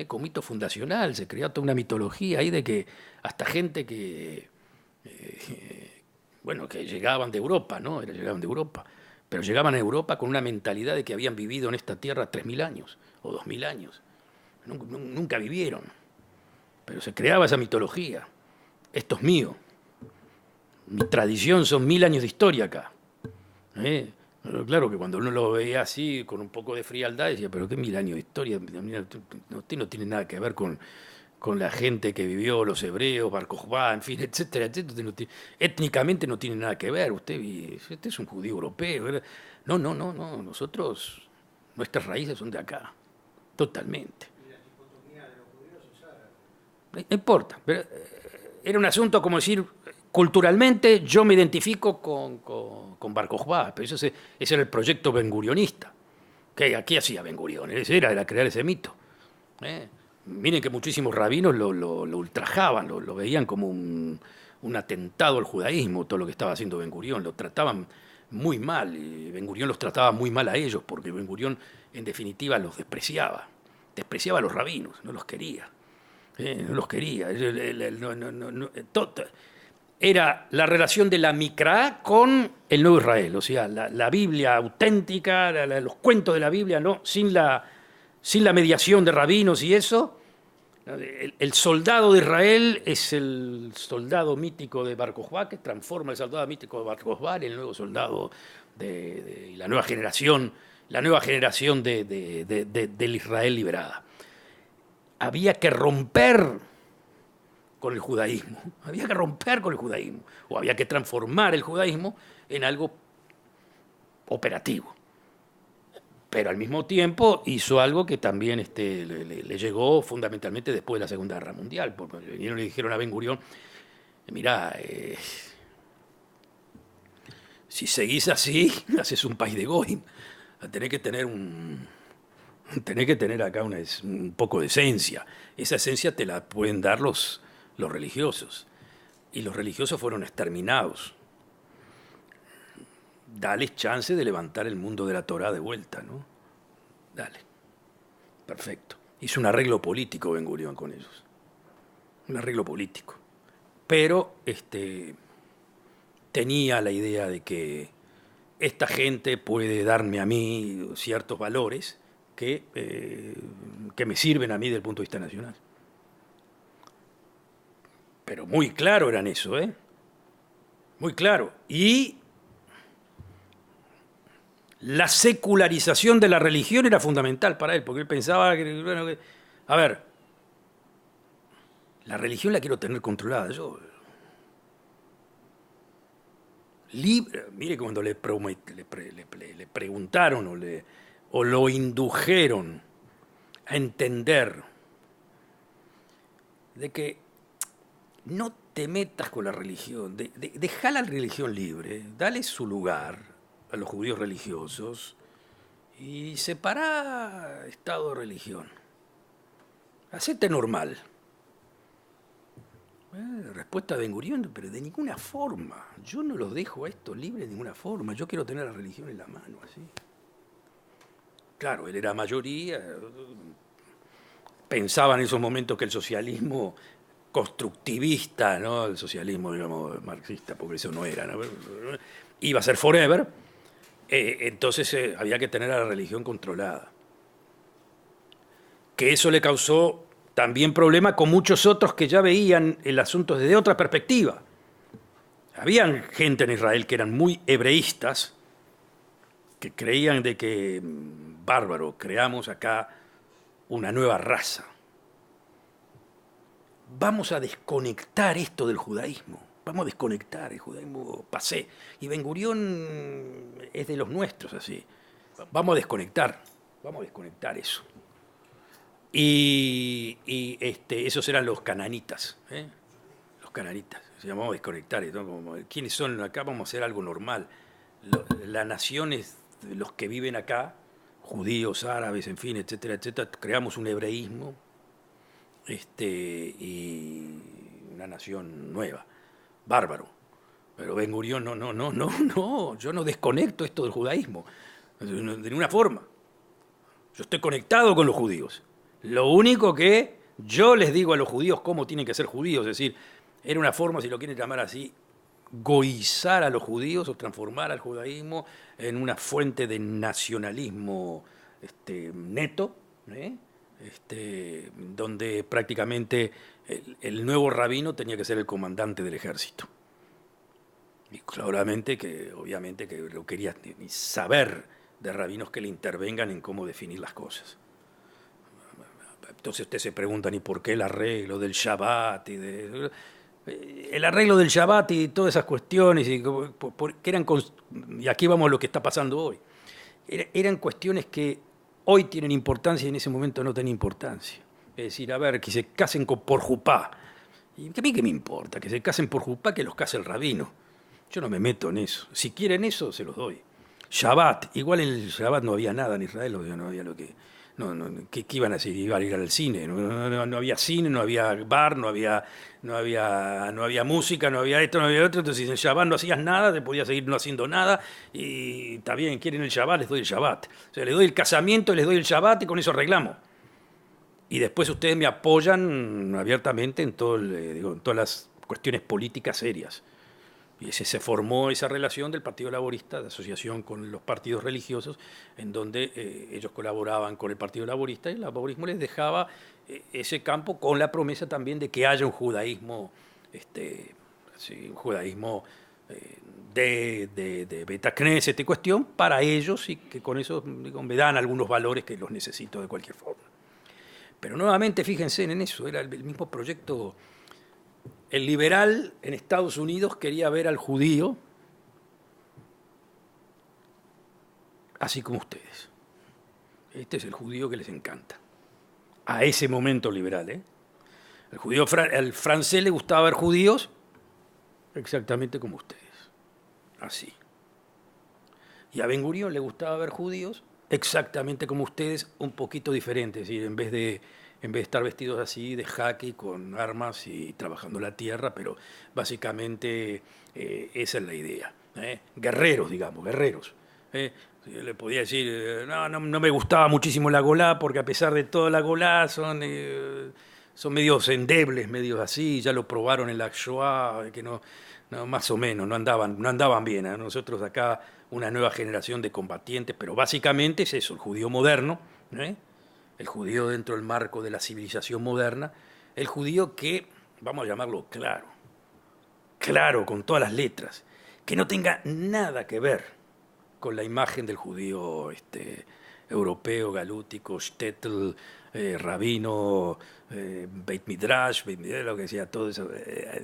Con mito fundacional, se creó toda una mitología ahí de que hasta gente que llegaban de Europa, ¿no? Llegaban de Europa, pero llegaban a Europa con una mentalidad de que habían vivido en esta tierra 3.000 años o 2.000 años. Nunca vivieron, pero se creaba esa mitología. Esto es mío. Mi tradición son 1.000 años de historia acá. Pero claro que cuando uno lo veía así, con un poco de frialdad, decía, pero qué 1.000 años de historia, no tiene nada que ver con la gente que vivió, los hebreos, Bar Kokhba, en fin, etcétera, etcétera. Étnicamente no tiene nada que ver. Usted es un judío europeo. No, nosotros, nuestras raíces son de acá, totalmente. ¿Y la dicotomía de los judíos es árabe? No importa, pero era un asunto como decir, culturalmente yo me identifico con Bar Kokhba, pero ese era el proyecto ben-gurionista. ¿Qué hacía Ben-Gurión? Era crear ese mito. Miren que muchísimos rabinos lo ultrajaban, lo veían como un atentado al judaísmo, todo lo que estaba haciendo Ben-Gurión. Lo trataban muy mal, y Ben-Gurión los trataba muy mal a ellos, porque Ben-Gurión en definitiva los despreciaba a los rabinos, no los quería. No los quería. era la relación de la Mikra con el Nuevo Israel, o sea, la Biblia auténtica, los cuentos de la Biblia, ¿no? Sin la mediación de rabinos y eso. El soldado de Israel es el soldado mítico de Bar Kokhba, que transforma el soldado mítico de Bar Kokhba en el nuevo soldado de la nueva generación del Israel liberada. Había que romper con el judaísmo, o había que transformar el judaísmo en algo operativo. Pero al mismo tiempo hizo algo que también le llegó fundamentalmente después de la Segunda Guerra Mundial, porque vinieron y le dijeron a Ben Gurión, mirá, si seguís así, haces un país de goyim, tenés que tener acá un poco de esencia. Esa esencia te la pueden dar los religiosos, y los religiosos fueron exterminados. Dales chance de levantar el mundo de la Torá de vuelta, ¿no? Dale. Perfecto. Hizo un arreglo político Ben Gurión con ellos. Un arreglo político. Pero tenía la idea de que esta gente puede darme a mí ciertos valores que me sirven a mí desde el punto de vista nacional. Pero muy claro eran eso, ¿eh? Muy claro. Y la secularización de la religión era fundamental para él, porque él pensaba que a ver, la religión la quiero tener controlada. Mire cuando le preguntaron o lo indujeron a entender de que no te metas con la religión, dejá la religión libre, dale su lugar a los judíos religiosos y separá Estado de religión. Hacete normal. Respuesta de Ben Gurión, pero de ninguna forma. Yo no los dejo a estos libres de ninguna forma. Yo quiero tener la religión en la mano, así. Claro, él era mayoría. Pensaba en esos momentos que el socialismo constructivista, ¿no? El socialismo, digamos, marxista, porque eso no era, ¿no? Iba a ser forever. Entonces había que tener a la religión controlada. Que eso le causó también problema con muchos otros que ya veían el asunto desde otra perspectiva. Habían gente en Israel que eran muy hebreístas, que creían de que, bárbaro, creamos acá una nueva raza. Vamos a desconectar esto del judaísmo. Vamos a desconectar el judaísmo pasé. Y Ben Gurión es de los nuestros, así. Vamos a desconectar eso. Y esos eran los cananitas, ¿eh? Los cananitas. Se llamaba desconectar. ¿No? ¿Quiénes son acá? Vamos a hacer algo normal. Las naciones, los que viven acá, judíos, árabes, en fin, etcétera, etcétera, creamos un hebreísmo y una nación nueva. Bárbaro. Pero Ben Gurión, no, yo no desconecto esto del judaísmo, de ninguna forma. Yo estoy conectado con los judíos. Lo único que yo les digo a los judíos cómo tienen que ser judíos, es decir, era una forma, si lo quieren llamar así, goizar a los judíos o transformar al judaísmo en una fuente de nacionalismo neto, donde prácticamente el nuevo rabino tenía que ser el comandante del ejército. Y claramente obviamente que no quería ni saber de rabinos que le intervengan en cómo definir las cosas. Entonces ustedes se preguntan, ¿y por qué el arreglo del Shabbat? El arreglo del Shabbat y todas esas cuestiones, que eran, y aquí vamos a lo que está pasando hoy, eran cuestiones que hoy tienen importancia y en ese momento no tenían importancia. Es decir, a ver, que se casen por jupá. ¿Y a mí qué me importa? Que se casen por jupá, que los case el rabino. Yo no me meto en eso. Si quieren eso, se los doy. Shabbat. Igual en el Shabbat no había nada en Israel, no había lo que... ¿Qué iban a hacer? Iban a ir al cine. No había cine, no había bar, no había música, no había esto, no había otro. Entonces, si en Shabbat no hacías nada, te podías seguir no haciendo nada. Y está bien, quieren el Shabbat, les doy el Shabbat. O sea, les doy el casamiento, les doy el Shabbat y con eso arreglamos. Y después ustedes me apoyan abiertamente en todas las cuestiones políticas serias. Y se formó esa relación del Partido Laborista, de asociación con los partidos religiosos, en donde ellos colaboraban con el Partido Laborista y el laborismo les dejaba ese campo con la promesa también de que haya un judaísmo, sí, un judaísmo de Beit Knesset y cuestión para ellos, y que con eso digo, me dan algunos valores que los necesito de cualquier forma. Pero nuevamente fíjense en eso, era el mismo proyecto. El liberal en Estados Unidos quería ver al judío así como ustedes. Este es el judío que les encanta. A ese momento liberal, ¿eh? Al francés le gustaba ver judíos exactamente como ustedes. Así. Y a Ben Gurión le gustaba ver judíos exactamente como ustedes, un poquito diferentes. ¿Sí? En vez de estar vestidos así de jaque con armas y trabajando la tierra, pero básicamente esa es la idea. Guerreros, digamos, guerreros. Yo le podía decir, no me gustaba muchísimo la Golá, porque a pesar de todo la Golá son medios endebles, medios así, ya lo probaron en la Shoah, que no, más o menos, no andaban bien. Nosotros acá una nueva generación de combatientes, pero básicamente es eso, el judío moderno, el judío dentro del marco de la civilización moderna, el judío que, vamos a llamarlo claro, con todas las letras, que no tenga nada que ver con la imagen del judío europeo, galútico, shtetl, rabino, Beit Midrash, lo que sea, todo eso.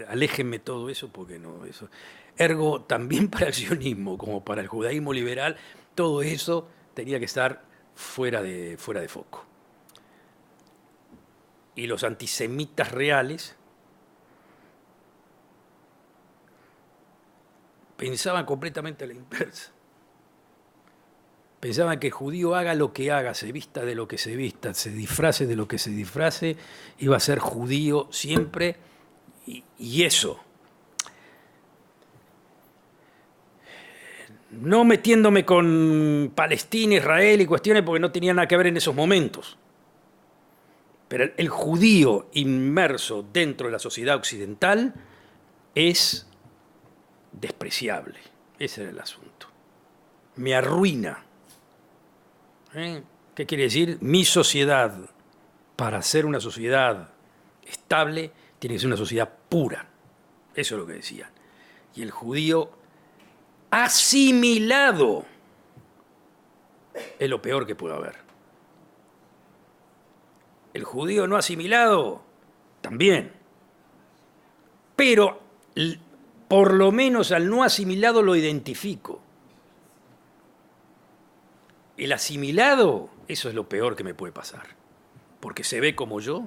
Aléjenme todo eso porque no, eso. Ergo, también para el sionismo como para el judaísmo liberal, todo eso tenía que estar fuera de foco. Y los antisemitas reales pensaban completamente a la inversa. Pensaban que el judío haga lo que haga, se vista de lo que se vista, se disfrace de lo que se disfrace, iba a ser judío siempre, y eso. No metiéndome con Palestina, Israel y cuestiones porque no tenía nada que ver en esos momentos. Pero el judío inmerso dentro de la sociedad occidental es despreciable. Ese era el asunto. Me arruina. ¿Qué quiere decir? Mi sociedad, para ser una sociedad estable, tiene que ser una sociedad pura. Eso es lo que decían. Y el judío asimilado es lo peor que puede haber. El judío no asimilado, también. Pero por lo menos al no asimilado lo identifico. El asimilado, eso es lo peor que me puede pasar. Porque se ve como yo,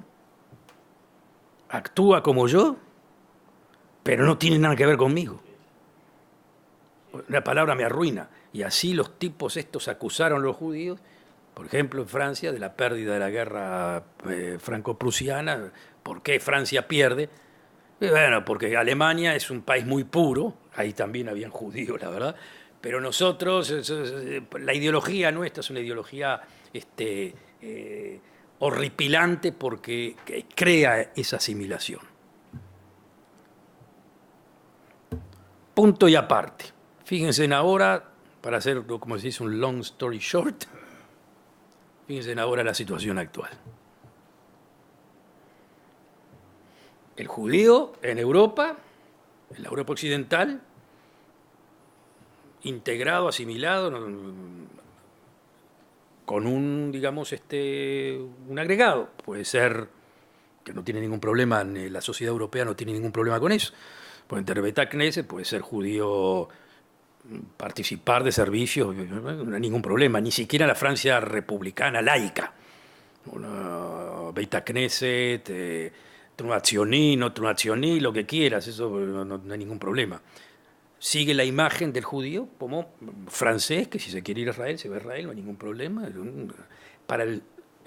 actúa como yo, pero no tiene nada que ver conmigo. La palabra me arruina. Y así los tipos estos acusaron a los judíos, por ejemplo en Francia, de la pérdida de la guerra franco-prusiana. ¿Por qué Francia pierde? Bueno, porque Alemania es un país muy puro, ahí también habían judíos, la verdad, pero nosotros, la ideología nuestra es una ideología horripilante porque crea esa asimilación. Punto y aparte. Fíjense en ahora, para hacer, como se dice, un long story short, fíjense en ahora la situación actual. El judío en Europa, en la Europa occidental, integrado, asimilado, con un, digamos, un agregado. Puede ser que no tiene ningún problema, la sociedad europea no tiene ningún problema con eso. Puede tener Beit Knesset, puede ser judío, participar de servicios, no hay ningún problema, ni siquiera la Francia republicana laica. Beit Knesset, Trunazioni, no Trunazioni, lo que quieras, eso no hay ningún problema. Sigue la imagen del judío como francés, que si se quiere ir a Israel, se va a Israel, no hay ningún problema. Para el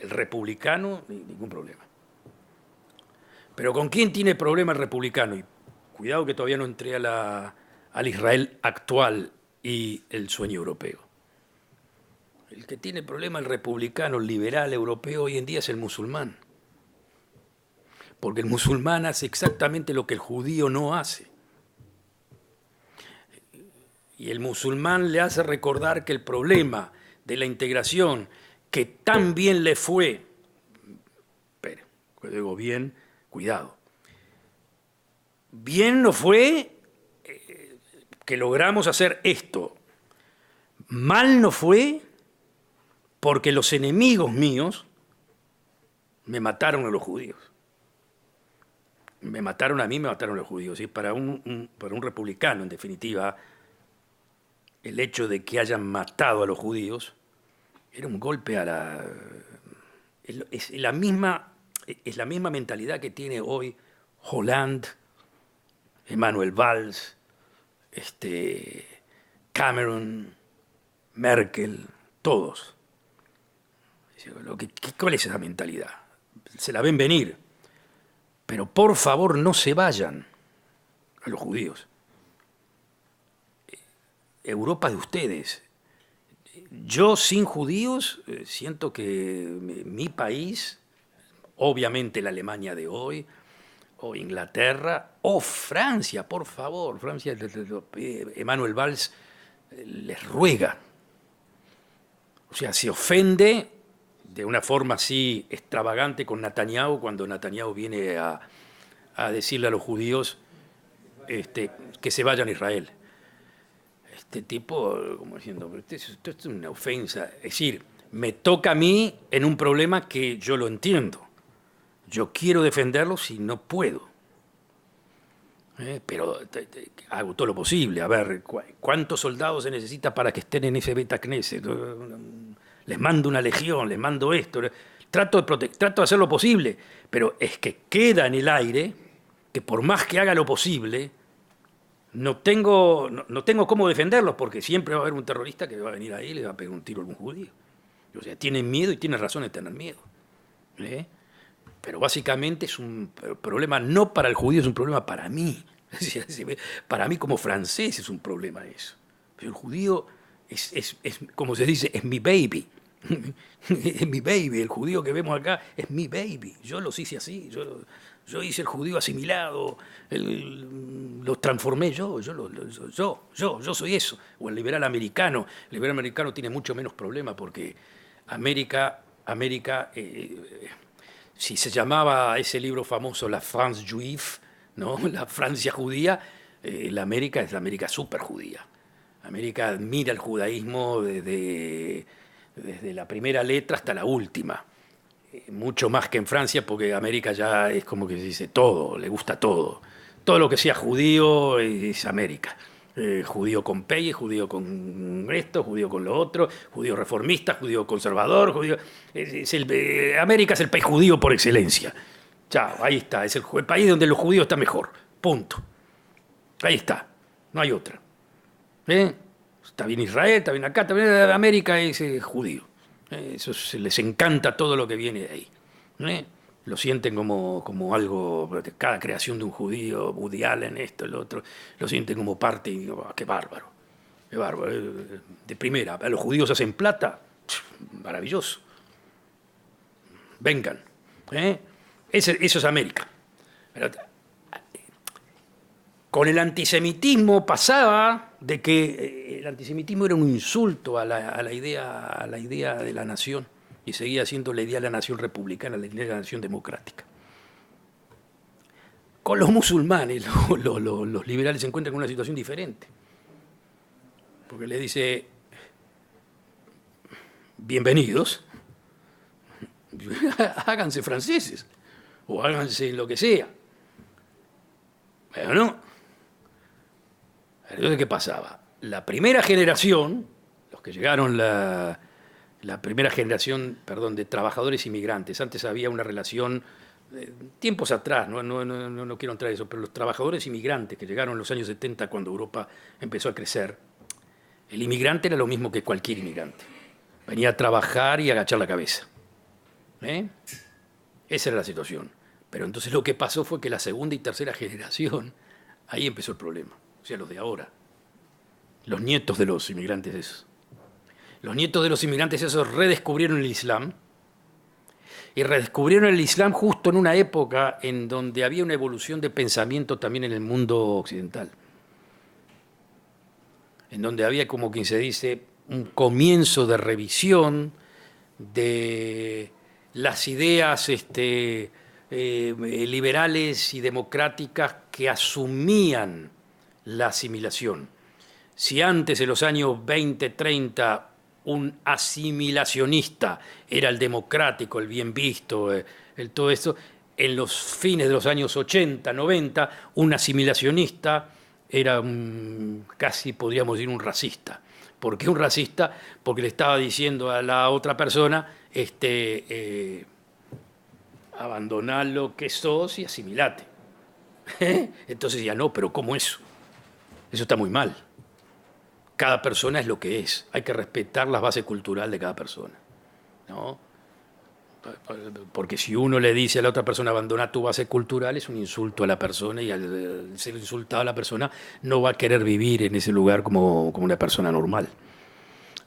republicano, ningún problema. Pero ¿con quién tiene problema el republicano? Y cuidado que todavía no entré al Israel actual y el sueño europeo. El que tiene problema, el republicano, el liberal europeo hoy en día es el musulmán. Porque el musulmán hace exactamente lo que el judío no hace. Y el musulmán le hace recordar que el problema de la integración, que tan bien le fue, pero, digo bien, cuidado, bien no fue que logramos hacer esto, mal no fue porque los enemigos míos me mataron a los judíos. Me mataron a mí, me mataron a los judíos. Y para un republicano, en definitiva, el hecho de que hayan matado a los judíos era un golpe a la... Es la misma mentalidad que tiene hoy Hollande, Manuel Valls, Cameron, Merkel, todos. ¿Cuál es esa mentalidad? Se la ven venir. Pero por favor no se vayan a los judíos. Europa de ustedes. Yo sin judíos siento que mi país, obviamente la Alemania de hoy, o Inglaterra, o Francia, por favor, Francia, Emmanuel Valls les ruega. O sea, se ofende de una forma así extravagante con Netanyahu cuando Netanyahu viene a decirle a los judíos que se vayan a Israel. Este tipo, como diciendo, esto es una ofensa. Es decir, me toca a mí en un problema que yo lo entiendo. Yo quiero defenderlos y no puedo. Pero hago todo lo posible. A ver, ¿cuántos soldados se necesita para que estén en ese Beit Knesset? Les mando una legión, les mando esto. Trato de hacer lo posible, pero es que queda en el aire que por más que haga lo posible, no tengo cómo defenderlos, porque siempre va a haber un terrorista que va a venir ahí y le va a pegar un tiro a algún judío. O sea, tienen miedo y tienen razón de tener miedo. Pero básicamente es un problema no para el judío, es un problema para mí. Para mí como francés es un problema eso. Pero el judío es como se dice, es mi baby. Es mi baby. El judío que vemos acá es mi baby. Yo los hice así. Yo hice el judío asimilado. Los transformé yo soy eso. O el liberal americano. El liberal americano tiene mucho menos problema porque América si se llamaba ese libro famoso La France Juive, ¿no? La Francia judía, la América es la América súper judía. América admira el judaísmo desde la primera letra hasta la última. Mucho más que en Francia, porque América ya es como que se dice todo, le gusta todo. Todo lo que sea judío es América. Judío con Pelle, judío con esto, judío con lo otro, judío reformista, judío conservador, judío... América es el país judío por excelencia. Chao, ahí está, es el país donde los judíos están mejor, punto. Ahí está, no hay otra. Está bien Israel, está bien acá, está bien América, es judío. Eso les encanta todo lo que viene de ahí. Lo sienten como algo, cada creación de un judío, Woody Allen, esto, el otro, lo sienten como parte, y digo, qué bárbaro, qué bárbaro. De primera, a los judíos hacen plata, maravilloso. Vengan. Eso es América. Pero, con el antisemitismo pasaba de que el antisemitismo era un insulto a la idea de la nación. Y seguía siendo la idea de la nación republicana, la idea de la nación democrática. Con los musulmanes, los liberales se encuentran con una situación diferente. Porque les dice, bienvenidos, háganse franceses, o háganse lo que sea. Pero no. Entonces, ¿qué pasaba? La primera generación, los que llegaron la primera generación, de trabajadores inmigrantes. Antes había una relación, tiempos atrás, no quiero entrar en eso, pero los trabajadores inmigrantes que llegaron en los años 70 cuando Europa empezó a crecer, el inmigrante era lo mismo que cualquier inmigrante. Venía a trabajar y a agachar la cabeza. Esa era la situación. Pero entonces lo que pasó fue que la segunda y tercera generación, ahí empezó el problema. O sea, los de ahora. Los nietos de los inmigrantes esos. Los nietos de los inmigrantes esos redescubrieron el Islam, y redescubrieron el Islam justo en una época en donde había una evolución de pensamiento también en el mundo occidental. en donde había, como quien se dice, un comienzo de revisión de las ideas liberales y democráticas que asumían la asimilación. Si antes, en los años 20, 30, un asimilacionista era el democrático, el bien visto, todo esto, en los fines de los años 80, 90, un asimilacionista era casi, podríamos decir, un racista. ¿Por qué un racista? Porque le estaba diciendo a la otra persona, abandoná lo que sos y asimilate. Entonces decía, no, pero ¿cómo eso? Eso está muy mal. Cada persona es lo que es. Hay que respetar la base cultural de cada persona, ¿no? Porque si uno le dice a la otra persona abandona tu base cultural, es un insulto a la persona, y al ser insultado a la persona no va a querer vivir en ese lugar como una persona normal.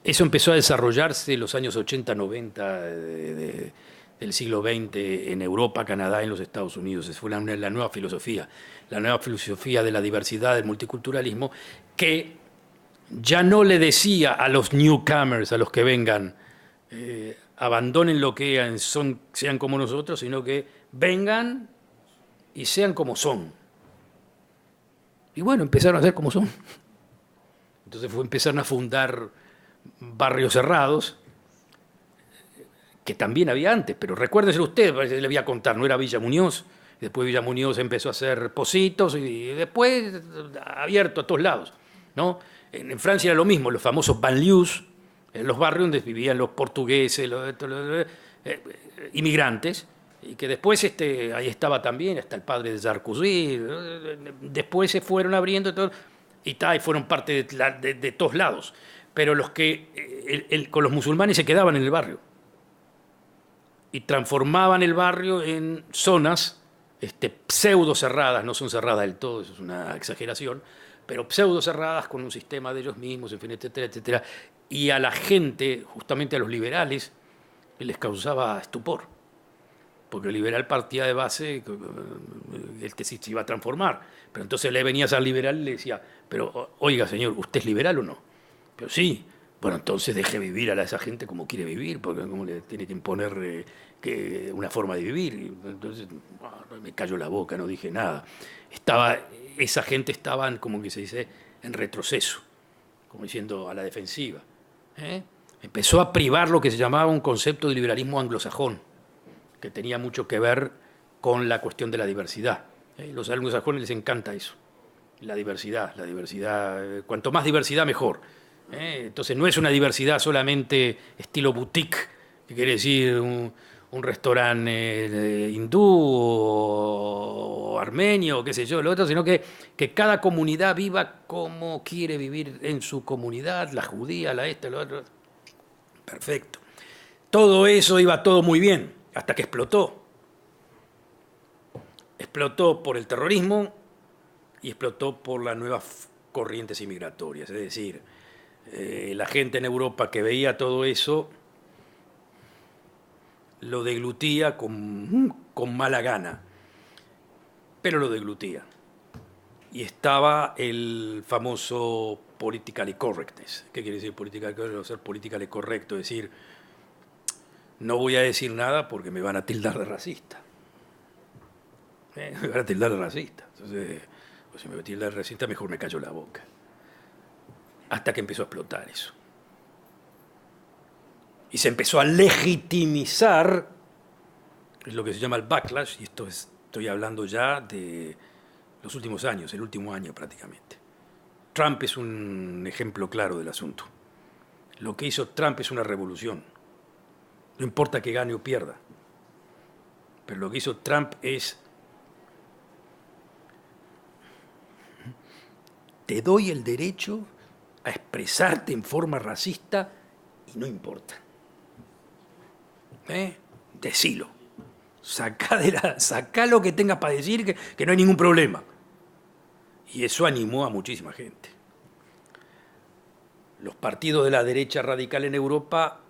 Eso empezó a desarrollarse en los años 80, 90 del siglo XX en Europa, Canadá, en los Estados Unidos. Esa fue la nueva filosofía de la diversidad, del multiculturalismo, que ya no le decía a los newcomers, a los que vengan, abandonen lo que sean como nosotros, sino que vengan y sean como son. Y bueno, empezaron a ser como son. Entonces empezaron a fundar barrios cerrados, que también había antes, pero recuérdenselo usted, le voy a contar, no era Villa Muñoz, después Villa Muñoz empezó a hacer Pocitos y después abierto a todos lados, ¿no? En Francia era lo mismo, los famosos banlieues, en los barrios donde vivían los portugueses, los inmigrantes, y que después ahí estaba también, hasta el padre de Sarkozy, después se fueron abriendo y fueron parte de todos lados. Pero los que con los musulmanes se quedaban en el barrio y transformaban el barrio en zonas pseudo cerradas, no son cerradas del todo, eso es una exageración, pero pseudo cerradas con un sistema de ellos mismos, en fin, etcétera, etcétera. Y a la gente, justamente a los liberales, les causaba estupor, porque el liberal partía de base el que se iba a transformar, pero entonces le venías al liberal y le decía, pero oiga señor, ¿usted es liberal o no? Pero sí. Bueno, entonces deje vivir a esa gente como quiere vivir, porque como le tiene que imponer una forma de vivir. Entonces me cayó la boca, no dije nada. Esa gente estaba, como que se dice, en retroceso, como diciendo a la defensiva. Empezó a privar lo que se llamaba un concepto de liberalismo anglosajón, que tenía mucho que ver con la cuestión de la diversidad. Los anglosajones les encanta eso, la diversidad, cuanto más diversidad mejor. Entonces no es una diversidad solamente estilo boutique, que quiere decir un restaurante hindú o armenio o qué sé yo, lo otro, sino que cada comunidad viva como quiere vivir en su comunidad, la judía, la lo otro. Perfecto. Todo eso iba todo muy bien, hasta que explotó. Explotó por el terrorismo y explotó por las nuevas corrientes inmigratorias, es decir, la gente en Europa que veía todo eso lo deglutía con mala gana, pero lo deglutía. Y estaba el famoso politically correctness. ¿Qué quiere decir politically correctness? Ser politically correcto, es decir, no voy a decir nada porque me van a tildar de racista. Me van a tildar de racista. Entonces, pues si me tildan de racista, mejor me callo la boca. Hasta que empezó a explotar eso. Y se empezó a legitimizar, es lo que se llama el backlash, y estoy hablando ya de los últimos años, el último año prácticamente. Trump es un ejemplo claro del asunto. Lo que hizo Trump es una revolución. No importa que gane o pierda. Pero lo que hizo Trump es: te doy el derecho a expresarte en forma racista y no importa. Decilo. Sacá lo que tengas para decir, que no hay ningún problema. Y eso animó a muchísima gente. Los partidos de la derecha radical en Europa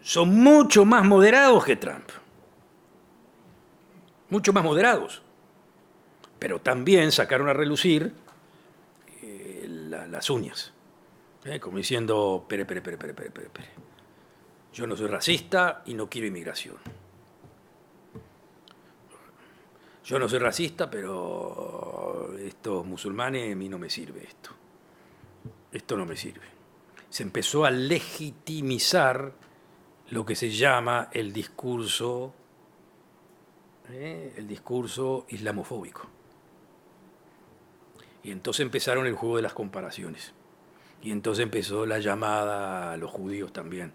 son mucho más moderados que Trump. Mucho más moderados. Pero también sacaron a relucir las uñas, como diciendo, pere. Yo no soy racista y no quiero inmigración. Yo no soy racista, pero estos musulmanes a mí no me sirve esto. Esto no me sirve. Se empezó a legitimizar lo que se llama el discurso islamofóbico. Y entonces empezaron el juego de las comparaciones. Y entonces empezó la llamada a los judíos también.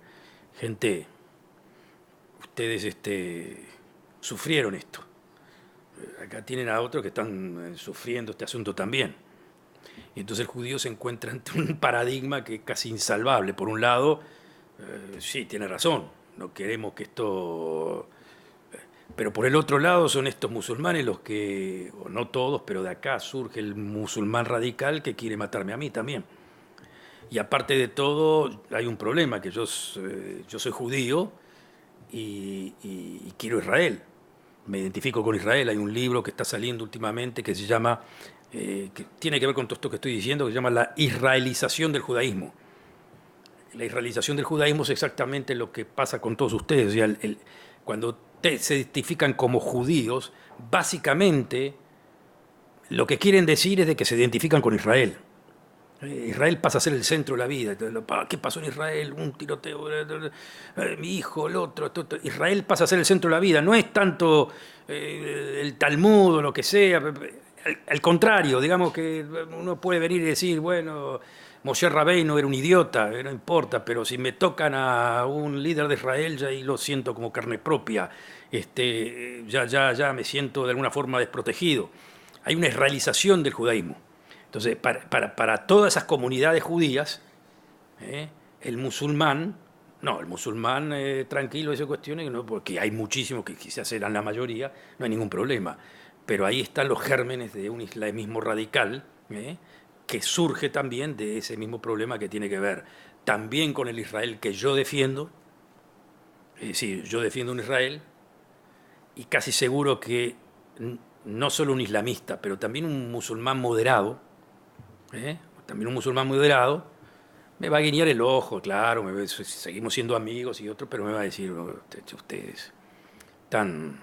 Gente, ustedes sufrieron esto. Acá tienen a otros que están sufriendo este asunto también. Y entonces el judío se encuentra ante un paradigma que es casi insalvable. Por un lado, sí, tiene razón, no queremos que esto... Pero por el otro lado son estos musulmanes los que, o no todos, pero de acá surge el musulmán radical que quiere matarme a mí también. Y aparte de todo, hay un problema, que yo soy judío y quiero Israel. Me identifico con Israel. Hay un libro que está saliendo últimamente que se llama, que tiene que ver con todo esto que estoy diciendo, que se llama La israelización del judaísmo. La israelización del judaísmo es exactamente lo que pasa con todos ustedes. O sea, cuando se identifican como judíos, básicamente lo que quieren decir es de que se identifican con Israel. Israel pasa a ser el centro de la vida. ¿Qué pasó en Israel? Un tiroteo, mi hijo, el otro. Israel pasa a ser el centro de la vida. No es tanto el Talmud o lo que sea. Al contrario, digamos que uno puede venir y decir, bueno, Moshe Rabbeinu era un idiota, no importa, pero si me tocan a un líder de Israel, ya ahí lo siento como carne propia. Ya me siento de alguna forma desprotegido. Hay una israelización del judaísmo. Entonces, para todas esas comunidades judías, el musulmán tranquilo, esas cuestiones, ¿no? Porque hay muchísimos que quizás eran la mayoría, no hay ningún problema. Pero ahí están los gérmenes de un islamismo radical, que surge también de ese mismo problema que tiene que ver también con el Israel que yo defiendo. Es decir, yo defiendo un Israel y casi seguro que no solo un islamista, pero también un musulmán moderado, también un musulmán moderado, me va a guiñar el ojo, claro, seguimos siendo amigos y otros, pero me va a decir, ustedes están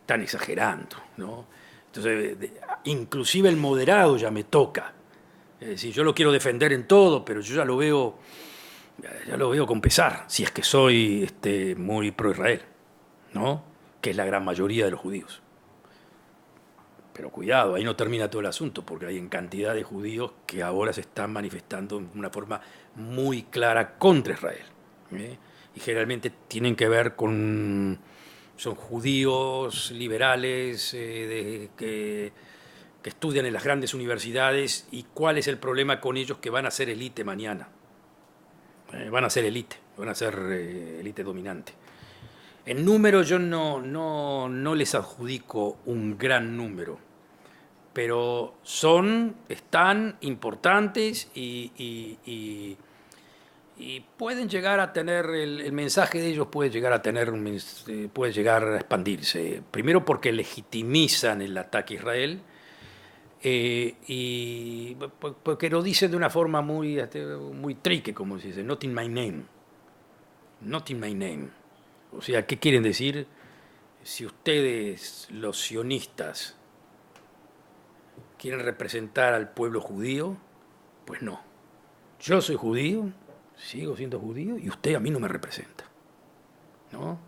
exagerando, ¿no? Entonces, inclusive el moderado ya me toca. Es decir, yo lo quiero defender en todo, pero yo ya lo veo con pesar, si es que soy muy pro-Israel, ¿no? Que es la gran mayoría de los judíos. Pero cuidado, ahí no termina todo el asunto, porque hay en cantidad de judíos que ahora se están manifestando de una forma muy clara contra Israel. Y generalmente tienen que ver con... Son judíos liberales que estudian en las grandes universidades. ¿Y cuál es el problema con ellos? Que van a ser élite mañana. Van a ser élite dominante. En número yo no les adjudico un gran número, pero están importantes y pueden llegar a tener, el mensaje de ellos puede llegar a expandirse. Primero porque legitimizan el ataque a Israel, y porque lo dicen de una forma muy tricky, como se dice, not in my name. Not in my name. O sea, ¿qué quieren decir? Si ustedes, los sionistas, quieren representar al pueblo judío, pues no. Yo soy judío, sigo siendo judío, y usted a mí no me representa, ¿no?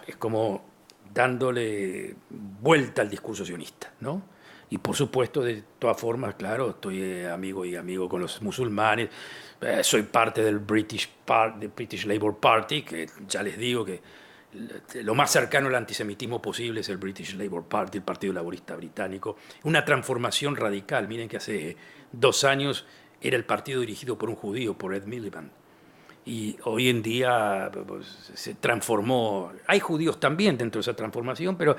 Es como dándole vuelta al discurso sionista, ¿no? Y por supuesto, de todas formas, claro, estoy amigo con los musulmanes, soy parte del British Labour Party, que ya les digo que lo más cercano al antisemitismo posible es el British Labour Party, el Partido Laborista Británico. Una transformación radical. Miren que hace 2 años era el partido dirigido por un judío, por Ed Miliband. Y hoy en día se transformó. Hay judíos también dentro de esa transformación, pero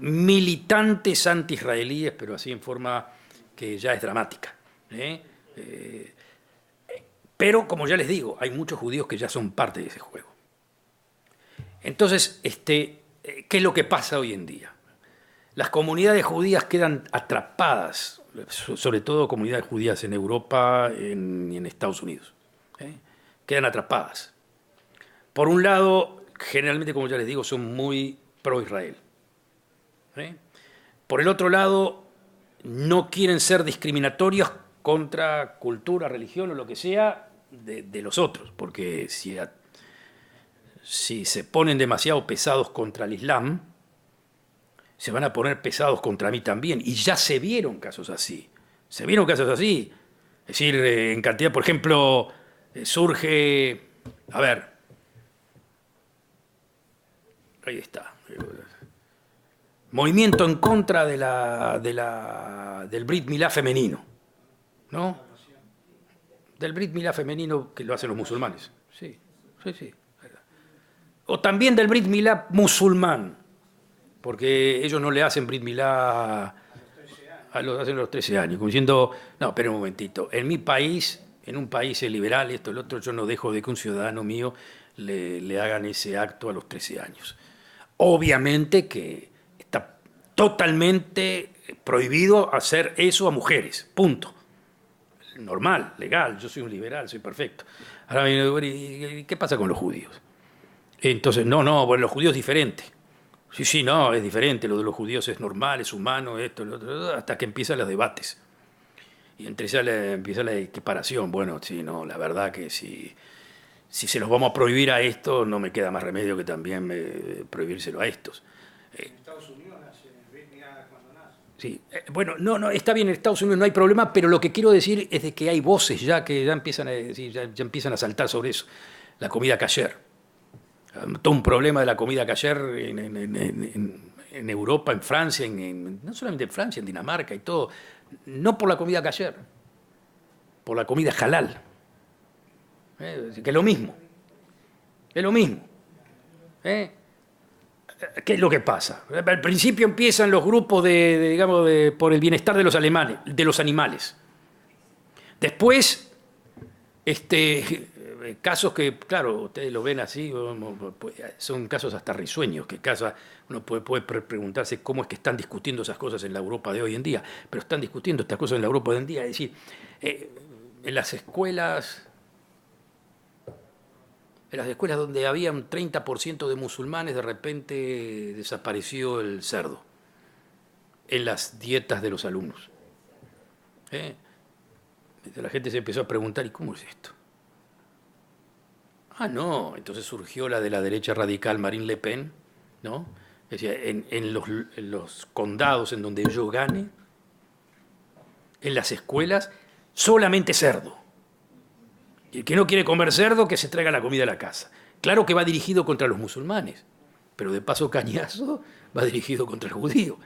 militantes anti-israelíes, pero así en forma que ya es dramática. Pero, como ya les digo, hay muchos judíos que ya son parte de ese juego. Entonces, ¿qué es lo que pasa hoy en día? las comunidades judías quedan atrapadas, sobre todo comunidades judías en Europa y en Estados Unidos. Quedan atrapadas. Por un lado, generalmente, como ya les digo, son muy pro-Israel. Por el otro lado, no quieren ser discriminatorios contra cultura, religión o lo que sea de los otros, porque si se ponen demasiado pesados contra el Islam, se van a poner pesados contra mí también. Y ya se vieron casos así. Se vieron casos así. Es decir, en cantidad, por ejemplo, surge... A ver. Ahí está. Movimiento en contra del Brit Milá femenino. ¿No? Del Brit Milá femenino que lo hacen los musulmanes. Sí, sí, sí. O también del Brit Milá musulmán. Porque ellos no le hacen Brit Milá hacen los 13 años, como diciendo, no, espera un momentito, en mi país, en un país liberal, esto, el otro, yo no dejo de que un ciudadano mío le hagan ese acto a los 13 años. Obviamente que está totalmente prohibido hacer eso a mujeres, punto. Normal, legal, yo soy un liberal, soy perfecto. Ahora, ¿qué pasa con los judíos? Entonces, no, bueno, los judíos es diferente. Sí, no, es diferente, lo de los judíos es normal, es humano, esto, lo otro, hasta que empiezan los debates. Y entre ellos empieza la equiparación. Bueno, sí, no, la verdad que si se los vamos a prohibir a estos, no me queda más remedio que también prohibírselo a estos. En Estados Unidos nace Brit Milá cuando nace. Sí, bueno, no, está bien, en Estados Unidos no hay problema, pero lo que quiero decir es de que hay voces ya que ya empiezan a decir, ya empiezan a saltar sobre eso. La comida kasher. Todo un problema de la comida kasher en Europa, en Francia, no solamente en Francia, en Dinamarca y todo. No por la comida kasher, por la comida halal. Que es lo mismo. Es lo mismo. ¿Qué es lo que pasa? Al principio empiezan los grupos por el bienestar de los animales. Después, casos que, claro, ustedes lo ven así, son casos hasta risueños, uno puede preguntarse cómo es que están discutiendo esas cosas en la Europa de hoy en día, pero están discutiendo estas cosas en la Europa de hoy en día. Es decir, en las escuelas donde había un 30% de musulmanes, de repente desapareció el cerdo en las dietas de los alumnos. La gente se empezó a preguntar, ¿y cómo es esto? No, entonces surgió la de la derecha radical Marine Le Pen, ¿no? Es decir, en los condados en donde yo gane, en las escuelas, solamente cerdo. Y el que no quiere comer cerdo, que se traiga la comida a la casa. Claro que va dirigido contra los musulmanes, pero de paso cañazo va dirigido contra el judío.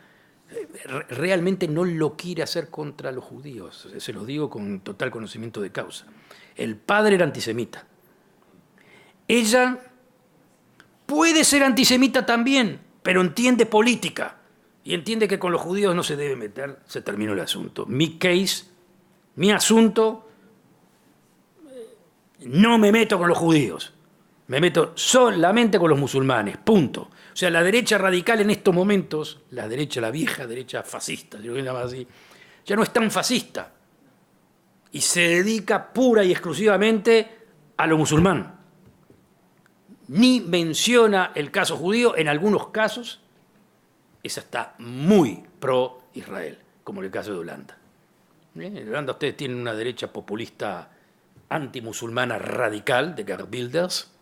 Realmente no lo quiere hacer contra los judíos, se los digo con total conocimiento de causa. El padre era antisemita. Ella puede ser antisemita también, pero entiende política y entiende que con los judíos no se debe meter, se terminó el asunto. Mi case, mi asunto, no me meto con los judíos, me meto solamente con los musulmanes, punto. O sea, la derecha radical en estos momentos, la vieja derecha fascista, si lo quieren llamar así, ya no es tan fascista y se dedica pura y exclusivamente a lo musulmán. Ni menciona el caso judío, en algunos casos esa está muy pro-Israel, como en el caso de Holanda. En Holanda ustedes tienen una derecha populista antimusulmana radical, de Geert Wilders,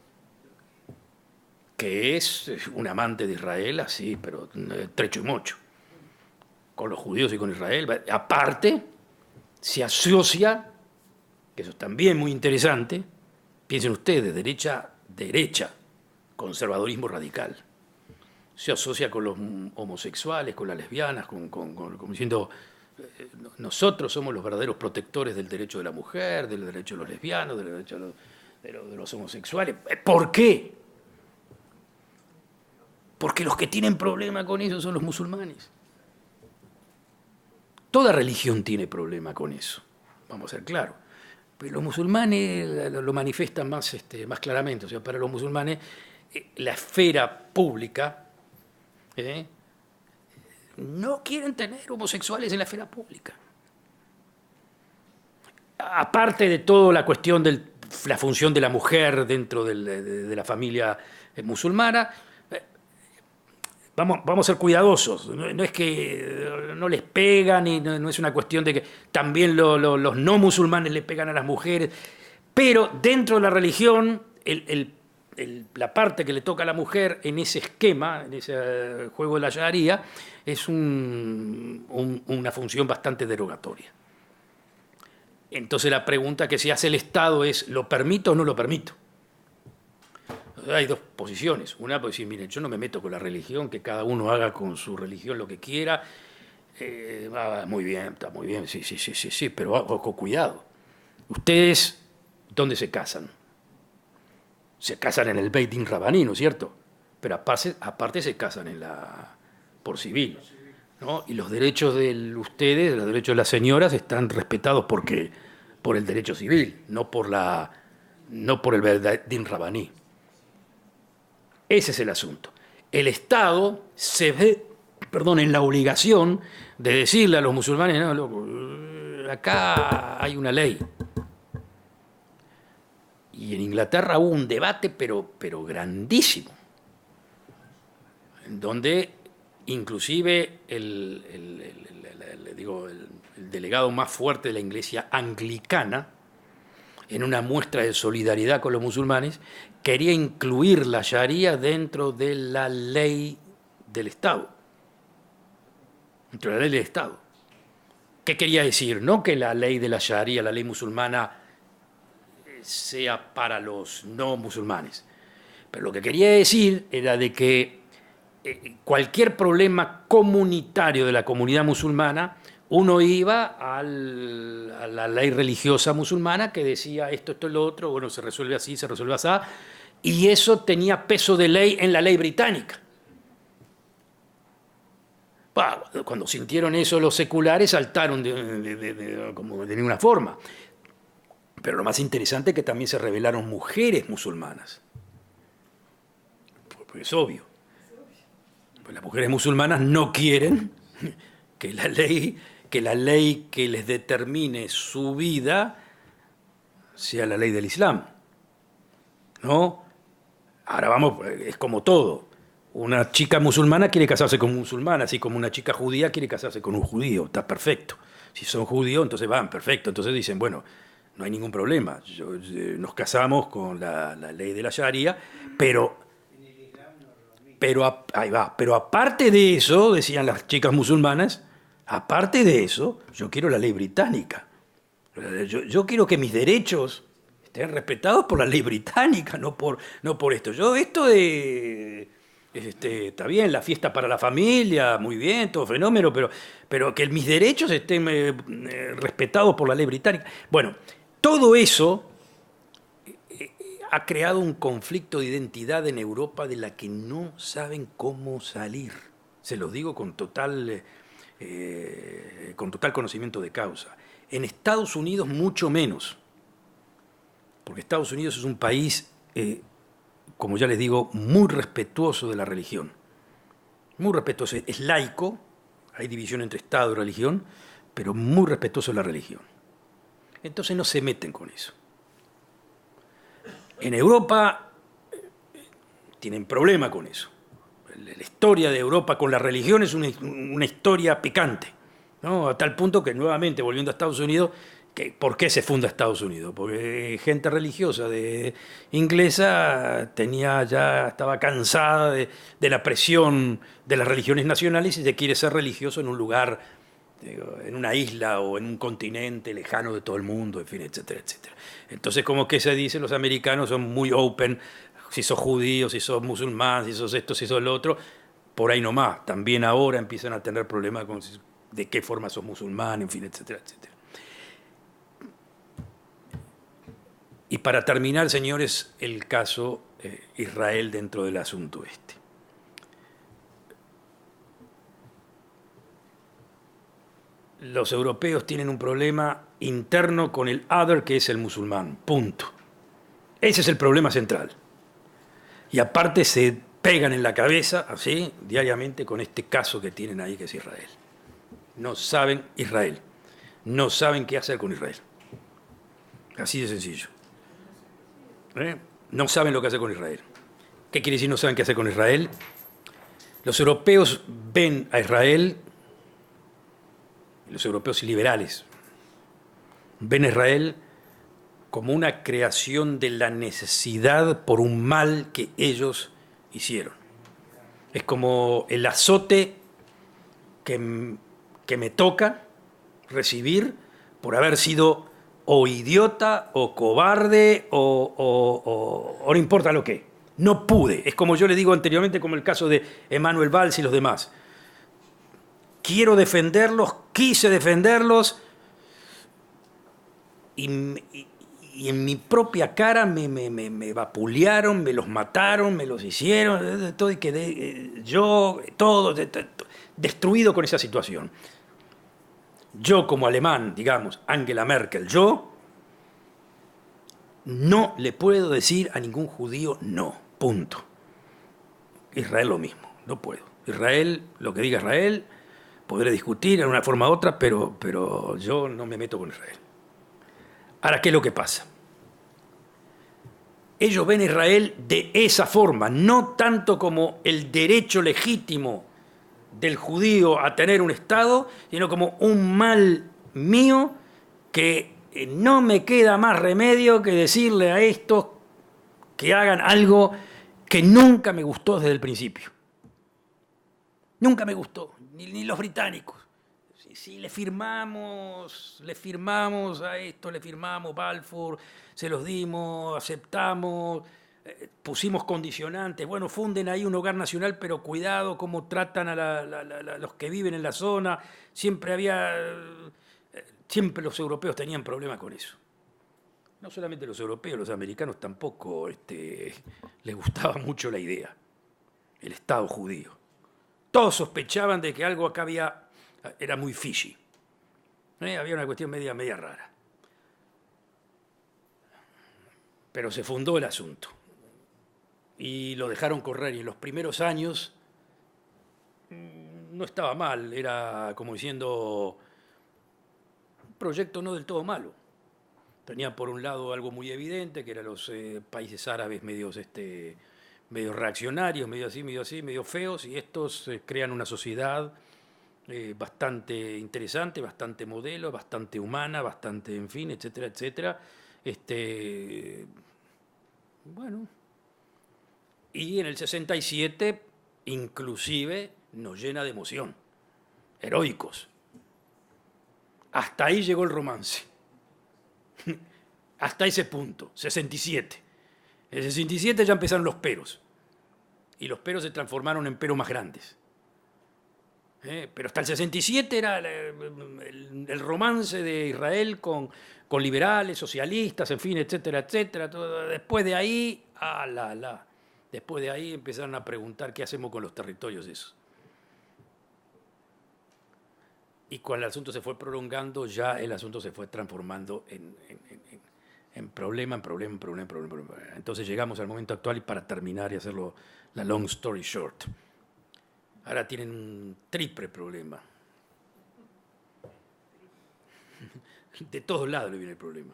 que es un amante de Israel, así, pero trecho y mocho, con los judíos y con Israel. Aparte, se asocia, que eso es también muy interesante, piensen ustedes, derecha, conservadorismo radical. Se asocia con los homosexuales, con las lesbianas, como diciendo, nosotros somos los verdaderos protectores del derecho de la mujer, del derecho de los lesbianos, del derecho de los homosexuales. ¿Por qué? Porque los que tienen problema con eso son los musulmanes. Toda religión tiene problema con eso, vamos a ser claros. Pero los musulmanes lo manifiestan más claramente. O sea, para los musulmanes la esfera pública no quieren tener homosexuales en la esfera pública. Aparte de toda la cuestión de la función de la mujer dentro de la familia musulmana, vamos a ser cuidadosos. No es que no les pegan y no es una cuestión de que también los no musulmanes le pegan a las mujeres, pero dentro de la religión, la parte que le toca a la mujer en ese esquema, en ese juego de la Sharia, es una función bastante derogatoria. Entonces la pregunta que se hace el Estado es, ¿lo permito o no lo permito? Hay dos posiciones. Una puede decir, miren, yo no me meto con la religión, que cada uno haga con su religión lo que quiera. Muy bien, está muy bien, sí, pero con cuidado. ¿Ustedes dónde se casan? Se casan en el Beit Din Rabaní, ¿no es cierto? Pero aparte se casan por civil, ¿no? Y los derechos de ustedes, los derechos de las señoras, están respetados por el derecho civil, no por el Beit Din Rabaní. Ese es el asunto. El Estado se ve, en la obligación de decirle a los musulmanes, no, loco, acá hay una ley. Y en Inglaterra hubo un debate, pero grandísimo, en donde inclusive el delegado más fuerte de la Iglesia anglicana, en una muestra de solidaridad con los musulmanes, quería incluir la Sharia dentro de la ley del Estado. Dentro de la ley del Estado. ¿Qué quería decir? No que la ley de la Sharia, la ley musulmana, sea para los no musulmanes. Pero lo que quería decir era de que cualquier problema comunitario de la comunidad musulmana, uno iba a la ley religiosa musulmana que decía esto, lo otro, bueno, se resuelve así, se resuelve así, y eso tenía peso de ley en la ley británica. Cuando sintieron eso los seculares saltaron como de ninguna forma. Pero lo más interesante es que también se revelaron mujeres musulmanas. Porque es obvio. Pues las mujeres musulmanas no quieren que la ley que les determine su vida sea la ley del Islam. ¿No? Ahora es como todo. Una chica musulmana quiere casarse con un musulmán, así como una chica judía quiere casarse con un judío. Está perfecto. Si son judíos, entonces van, perfecto. Entonces dicen, bueno, no hay ningún problema. Nos casamos con la ley de la Sharia, pero ahí va. Pero aparte de eso, decían las chicas musulmanas, aparte de eso, yo quiero la ley británica. Yo quiero que mis derechos estén respetados por la ley británica, no por esto. Está bien, la fiesta para la familia, muy bien, todo fenómeno, pero que mis derechos estén respetados por la ley británica. Bueno, todo eso ha creado un conflicto de identidad en Europa de la que no saben cómo salir. Se los digo con total conocimiento de causa. En Estados Unidos mucho menos, porque Estados Unidos es un país, como ya les digo, muy respetuoso de la religión. Muy respetuoso, es laico, hay división entre Estado y religión, pero muy respetuoso de la religión. Entonces no se meten con eso. En Europa tienen problema con eso. La historia de Europa con la religión es una historia picante, ¿no? A tal punto que, nuevamente, volviendo a Estados Unidos, ¿por qué se funda Estados Unidos? Porque gente religiosa inglesa estaba cansada de la presión de las religiones nacionales y se quiere ser religioso en un lugar, en una isla o en un continente lejano de todo el mundo, en fin, etcétera, etcétera. Entonces, como que se dice, los americanos son muy open, si sos judío, si sos musulmán, si sos esto, si sos lo otro, por ahí nomás. También ahora empiezan a tener problemas con de qué forma sos musulmán, en fin, etcétera, etcétera. Y para terminar, señores, el caso Israel dentro del asunto este. Los europeos tienen un problema interno con el other, que es el musulmán, punto. Ese es el problema central. Y aparte se pegan en la cabeza, así, diariamente, con este caso que tienen ahí, que es Israel. No saben Israel. No saben qué hacer con Israel. Así de sencillo. No saben lo que hacer con Israel. ¿Qué quiere decir no saben qué hacer con Israel? Los europeos ven a Israel, los europeos liberales, ven a Israel como una creación de la necesidad por un mal que ellos hicieron. Es como el azote que me toca recibir por haber sido o idiota o cobarde o no importa lo que. No pude. Es como yo le digo anteriormente, como el caso de Emmanuel Valls y los demás. Quiero defenderlos, quise defenderlos y en mi propia cara me vapulearon, me los mataron, me los hicieron, todo, y quedé yo, todo destruido con esa situación. Yo como alemán, digamos, Angela Merkel, yo no le puedo decir a ningún judío no, punto. Israel lo mismo, no puedo. Israel, lo que diga Israel, podré discutir en una forma u otra, pero yo no me meto con Israel. Ahora, ¿qué es lo que pasa? Ellos ven a Israel de esa forma, no tanto como el derecho legítimo del judío a tener un Estado, sino como un mal mío que no me queda más remedio que decirle a estos que hagan algo que nunca me gustó desde el principio. Nunca me gustó, ni los británicos. Si le firmamos a esto, le firmamos Balfour, se los dimos, aceptamos, pusimos condicionantes. Bueno, funden ahí un hogar nacional, pero cuidado cómo tratan a los que viven en la zona. Siempre los europeos tenían problemas con eso. No solamente los europeos, los americanos tampoco les gustaba mucho la idea, el Estado judío. Todos sospechaban de que algo acá era muy fishy. Había una cuestión media rara. Pero se fundó el asunto. Y lo dejaron correr. Y en los primeros años no estaba mal. Era como diciendo un proyecto no del todo malo. Tenía por un lado algo muy evidente, que eran los países árabes medio reaccionarios, medio feos. Y estos crean una sociedad bastante interesante, bastante modelo, bastante humana, bastante, en fin, etcétera, etcétera. Bueno, y en el 67 inclusive nos llena de emoción, heroicos. Hasta ahí llegó el romance. Hasta ese punto, 67. En el 67 ya empezaron los peros. Y los peros se transformaron en peros más grandes. Pero hasta el 67 era el romance de Israel con liberales, socialistas, en fin, etcétera, etcétera. Después de ahí, después de ahí empezaron a preguntar qué hacemos con los territorios esos. Y cuando el asunto se fue prolongando, ya el asunto se fue transformando en problema. Entonces llegamos al momento actual, y para terminar y hacerlo la long story short, ahora tienen un triple problema. De todos lados le viene el problema.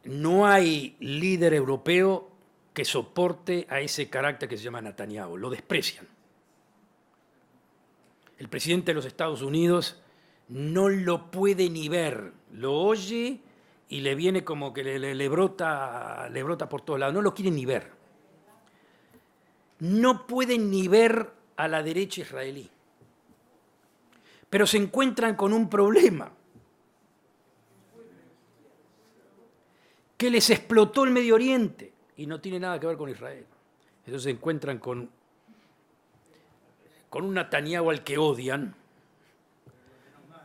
No hay líder europeo que soporte a ese carácter que se llama Netanyahu. Lo desprecian. El presidente de los Estados Unidos no lo puede ni ver. Lo oye y le viene como que le brota por todos lados. No lo quiere ni ver. No pueden ni ver a la derecha israelí. Pero se encuentran con un problema. Que les explotó el Medio Oriente y no tiene nada que ver con Israel. Entonces se encuentran con un Netanyahu al que odian,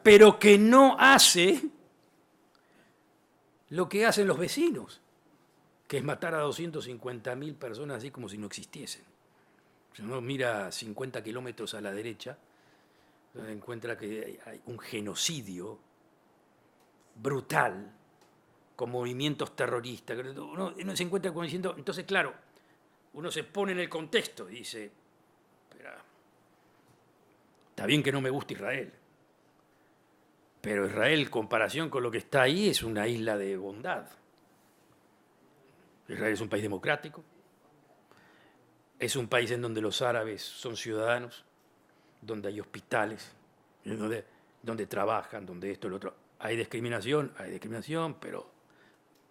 pero que no hace lo que hacen los vecinos, que es matar a 250.000 personas así como si no existiesen. Si uno mira 50 kilómetros a la derecha, encuentra que hay un genocidio brutal con movimientos terroristas. Uno se encuentra como diciendo, entonces claro, uno se pone en el contexto y dice, espera, está bien que no me guste Israel, pero Israel, en comparación con lo que está ahí, es una isla de bondad. Israel es un país democrático, es un país en donde los árabes son ciudadanos, donde hay hospitales, donde trabajan, donde esto y lo otro. Hay discriminación, pero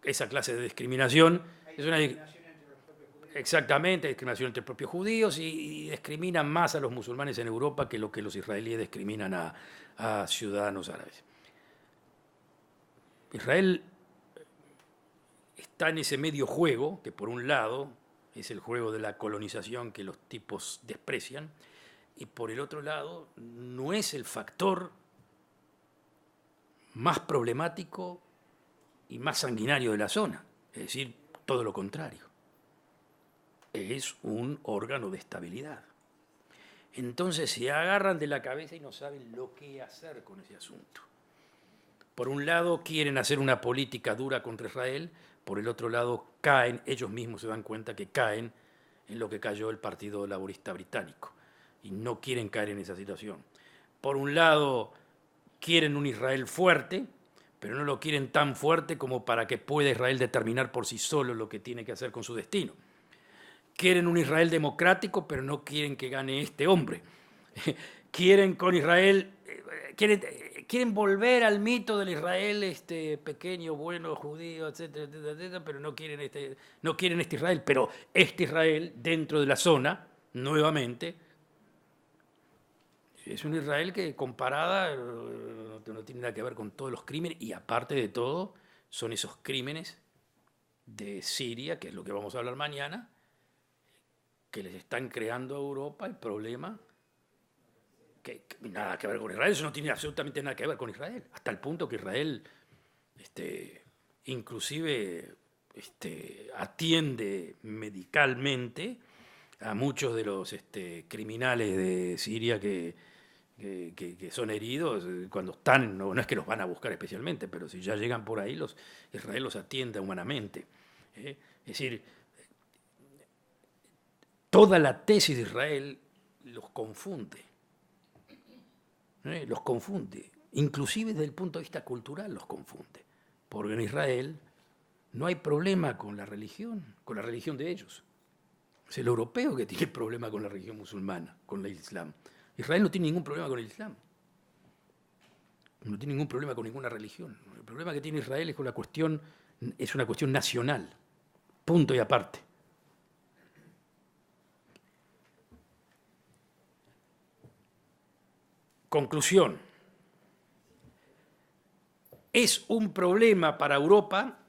esa clase de discriminación Hay es una... discriminación entre los propios judíos. Exactamente, discriminación entre propios judíos y discriminan más a los musulmanes en Europa que lo que los israelíes discriminan a ciudadanos árabes. Israel está en ese medio juego, que por un lado es el juego de la colonización que los tipos desprecian, y por el otro lado no es el factor más problemático y más sanguinario de la zona, es decir, todo lo contrario. Es un órgano de estabilidad. Entonces se agarran de la cabeza y no saben lo que hacer con ese asunto. Por un lado quieren hacer una política dura contra Israel, por el otro lado caen, ellos mismos se dan cuenta que caen en lo que cayó el Partido Laborista Británico y no quieren caer en esa situación. Por un lado quieren un Israel fuerte, pero no lo quieren tan fuerte como para que pueda Israel determinar por sí solo lo que tiene que hacer con su destino. Quieren un Israel democrático, pero no quieren que gane este hombre. Quieren con Israel, quieren volver al mito del Israel pequeño, bueno, judío, etcétera, etcétera, etcétera, pero no quieren este Israel. Pero este Israel, dentro de la zona, nuevamente, es un Israel que comparada no tiene nada que ver con todos los crímenes y aparte de todo, son esos crímenes de Siria, que es lo que vamos a hablar mañana, que les están creando a Europa el problema que nada que ver con Israel, eso no tiene absolutamente nada que ver con Israel, hasta el punto que Israel inclusive atiende medicalmente a muchos de los criminales de Siria que son heridos cuando están, no es que los van a buscar especialmente, pero si ya llegan por ahí, Israel los atiende humanamente. Es decir, toda la tesis de Israel los confunde. Los confunde. Inclusive desde el punto de vista cultural los confunde. Porque en Israel no hay problema con la religión de ellos. Es el europeo que tiene problema con la religión musulmana, con el Islam. Israel no tiene ningún problema con el Islam. No tiene ningún problema con ninguna religión. El problema que tiene Israel es una cuestión nacional. Punto y aparte. Conclusión. Es un problema para Europa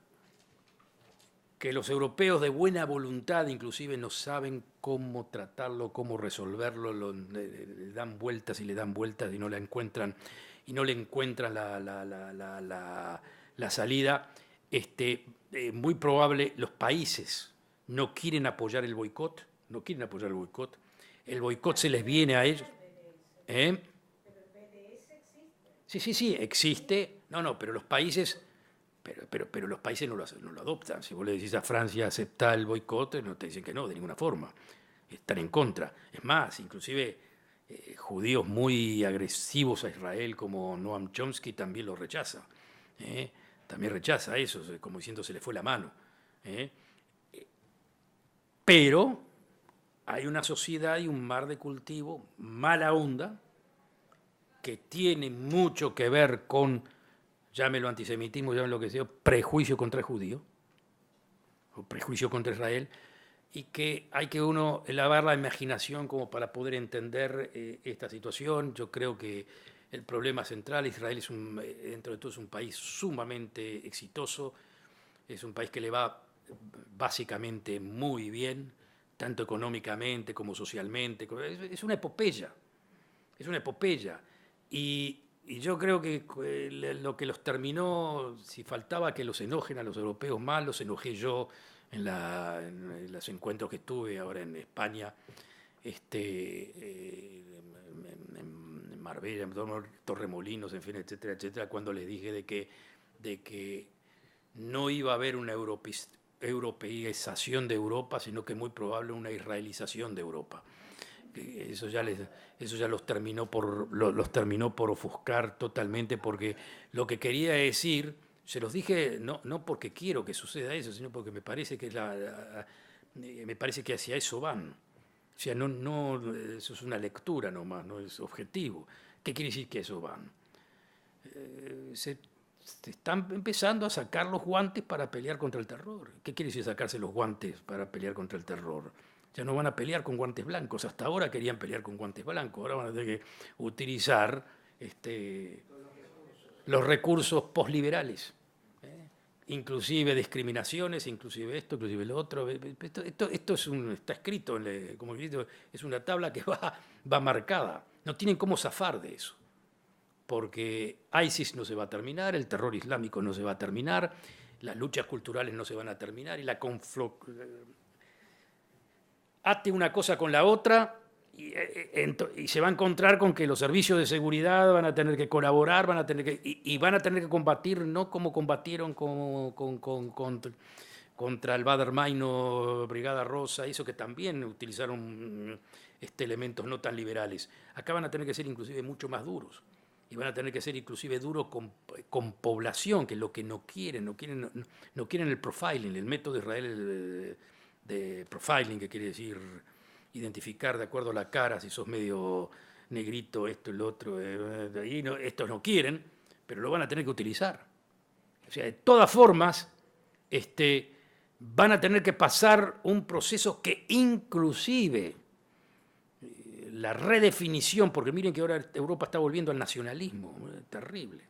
que los europeos de buena voluntad inclusive no saben cómo tratarlo, cómo resolverlo, le dan vueltas y le dan vueltas y no le encuentran la salida. Muy probable los países no quieren apoyar el boicot, el boicot se les viene a ellos. ¿Eh? Sí, existe. No, pero los países, pero los países no lo adoptan. Si vos le decís a Francia aceptar el boicot, no te dicen que no, de ninguna forma. Están en contra. Es más, inclusive judíos muy agresivos a Israel como Noam Chomsky también lo rechaza. También rechaza eso, como diciendo se le fue la mano. Pero hay una sociedad y un mar de cultivo mala onda que tiene mucho que ver con, llámelo antisemitismo, llámelo lo que sea, prejuicio contra el judío, o prejuicio contra Israel, y que hay que uno elevar la imaginación como para poder entender esta situación. Yo creo que el problema central, Israel es dentro de todo es un país sumamente exitoso, es un país que le va básicamente muy bien, tanto económicamente como socialmente, es una epopeya, Y yo creo que lo que los terminó, si faltaba que los enojen a los europeos más, los enojé yo en los encuentros que tuve ahora en España, en Marbella, en Torremolinos, en fin, etcétera, etcétera, cuando les dije de que no iba a haber una europeización de Europa, sino que muy probable una israelización de Europa. Eso ya los terminó por ofuscar totalmente, porque lo que quería decir, se los dije no porque quiero que suceda eso, sino porque me parece que me parece que hacia eso van. O sea, eso es una lectura nomás, no es objetivo. ¿Qué quiere decir que eso van? Se están empezando a sacar los guantes para pelear contra el terror. ¿Qué quiere decir sacarse los guantes para pelear contra el terror? Ya no van a pelear con guantes blancos. Hasta ahora querían pelear con guantes blancos. Ahora van a tener que utilizar los recursos posliberales. Inclusive discriminaciones, inclusive esto, inclusive lo otro. Esto está escrito, como es una tabla que va marcada. No tienen cómo zafar de eso. Porque ISIS no se va a terminar, el terror islámico no se va a terminar, las luchas culturales no se van a terminar, y ate una cosa con la otra y se va a encontrar con que los servicios de seguridad van a tener que colaborar, van a tener que combatir, no como combatieron contra el Badr Maino, Brigada Rosa, eso que también utilizaron elementos no tan liberales. Acá van a tener que ser inclusive mucho más duros. Y van a tener que ser inclusive duros con población, que es lo que no quieren el profiling, el método de Israel de profiling, que quiere decir identificar de acuerdo a la cara, si sos medio negrito, esto, el otro, estos no quieren, pero lo van a tener que utilizar. O sea, de todas formas, van a tener que pasar un proceso que inclusive la redefinición, porque miren que ahora Europa está volviendo al nacionalismo, terrible,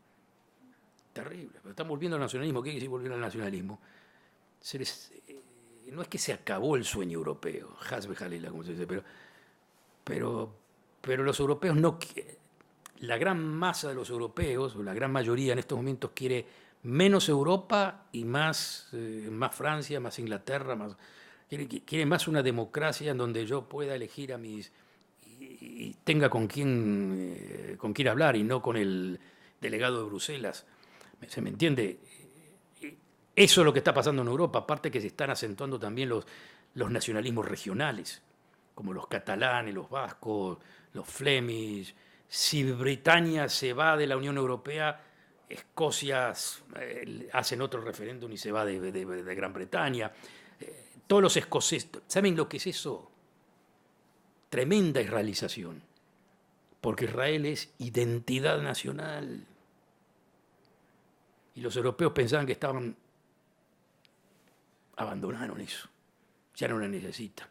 terrible, pero están volviendo al nacionalismo. ¿Qué quiere decir volver al nacionalismo? No es que se acabó el sueño europeo, Hasbe Halela, como se dice, pero los europeos no quieren. La gran masa de los europeos, o la gran mayoría en estos momentos, quiere menos Europa y más Francia, más Inglaterra, quiere más una democracia en donde yo pueda elegir a mis y tenga con quién hablar, y no con el delegado de Bruselas. ¿Se me entiende? Eso es lo que está pasando en Europa, aparte que se están acentuando también los nacionalismos regionales, como los catalanes, los vascos, los flemish. Si Britania se va de la Unión Europea, Escocia hacen otro referéndum y se va de Gran Bretaña. Todos los escoceses, ¿saben lo que es eso? Tremenda israelización, porque Israel es identidad nacional. Y los europeos pensaban que abandonaron eso, ya no la necesitan.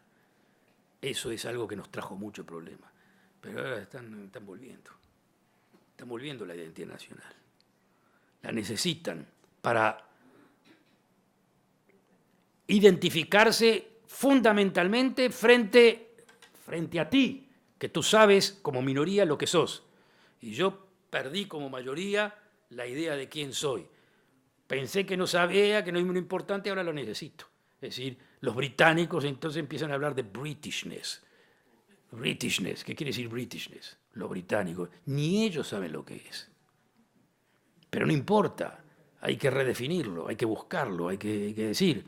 Eso es algo que nos trajo mucho problema, pero ahora están volviendo la identidad nacional. La necesitan para identificarse fundamentalmente frente a ti, que tú sabes como minoría lo que sos. Y yo perdí como mayoría la idea de quién soy. Pensé que no sabía, que no es muy importante, ahora lo necesito. Es decir, los británicos entonces empiezan a hablar de Britishness. Britishness, ¿qué quiere decir Britishness? Los británicos, ni ellos saben lo que es. Pero no importa, hay que redefinirlo, hay que buscarlo, hay que decir,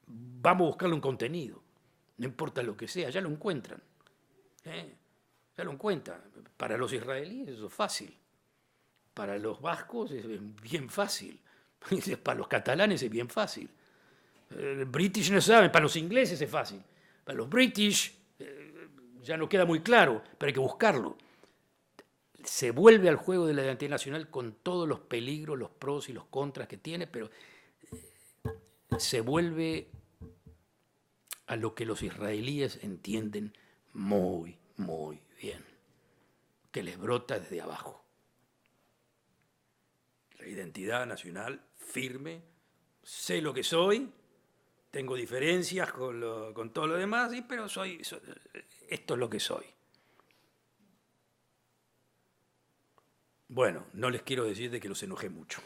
vamos a buscarle un contenido, no importa lo que sea, ya lo encuentran. Ya lo encuentran. Para los israelíes eso es fácil, para los vascos es bien fácil, para los catalanes es bien fácil. British no saben, para los ingleses es fácil, para los British ya no queda muy claro, pero hay que buscarlo. Se vuelve al juego de la identidad nacional con todos los peligros, los pros y los contras que tiene, pero se vuelve a lo que los israelíes entienden muy, muy bien, que les brota desde abajo. La identidad nacional firme, sé lo que soy, tengo diferencias con todo lo demás, pero esto es lo que soy. Bueno, no les quiero decir de que los enojé mucho.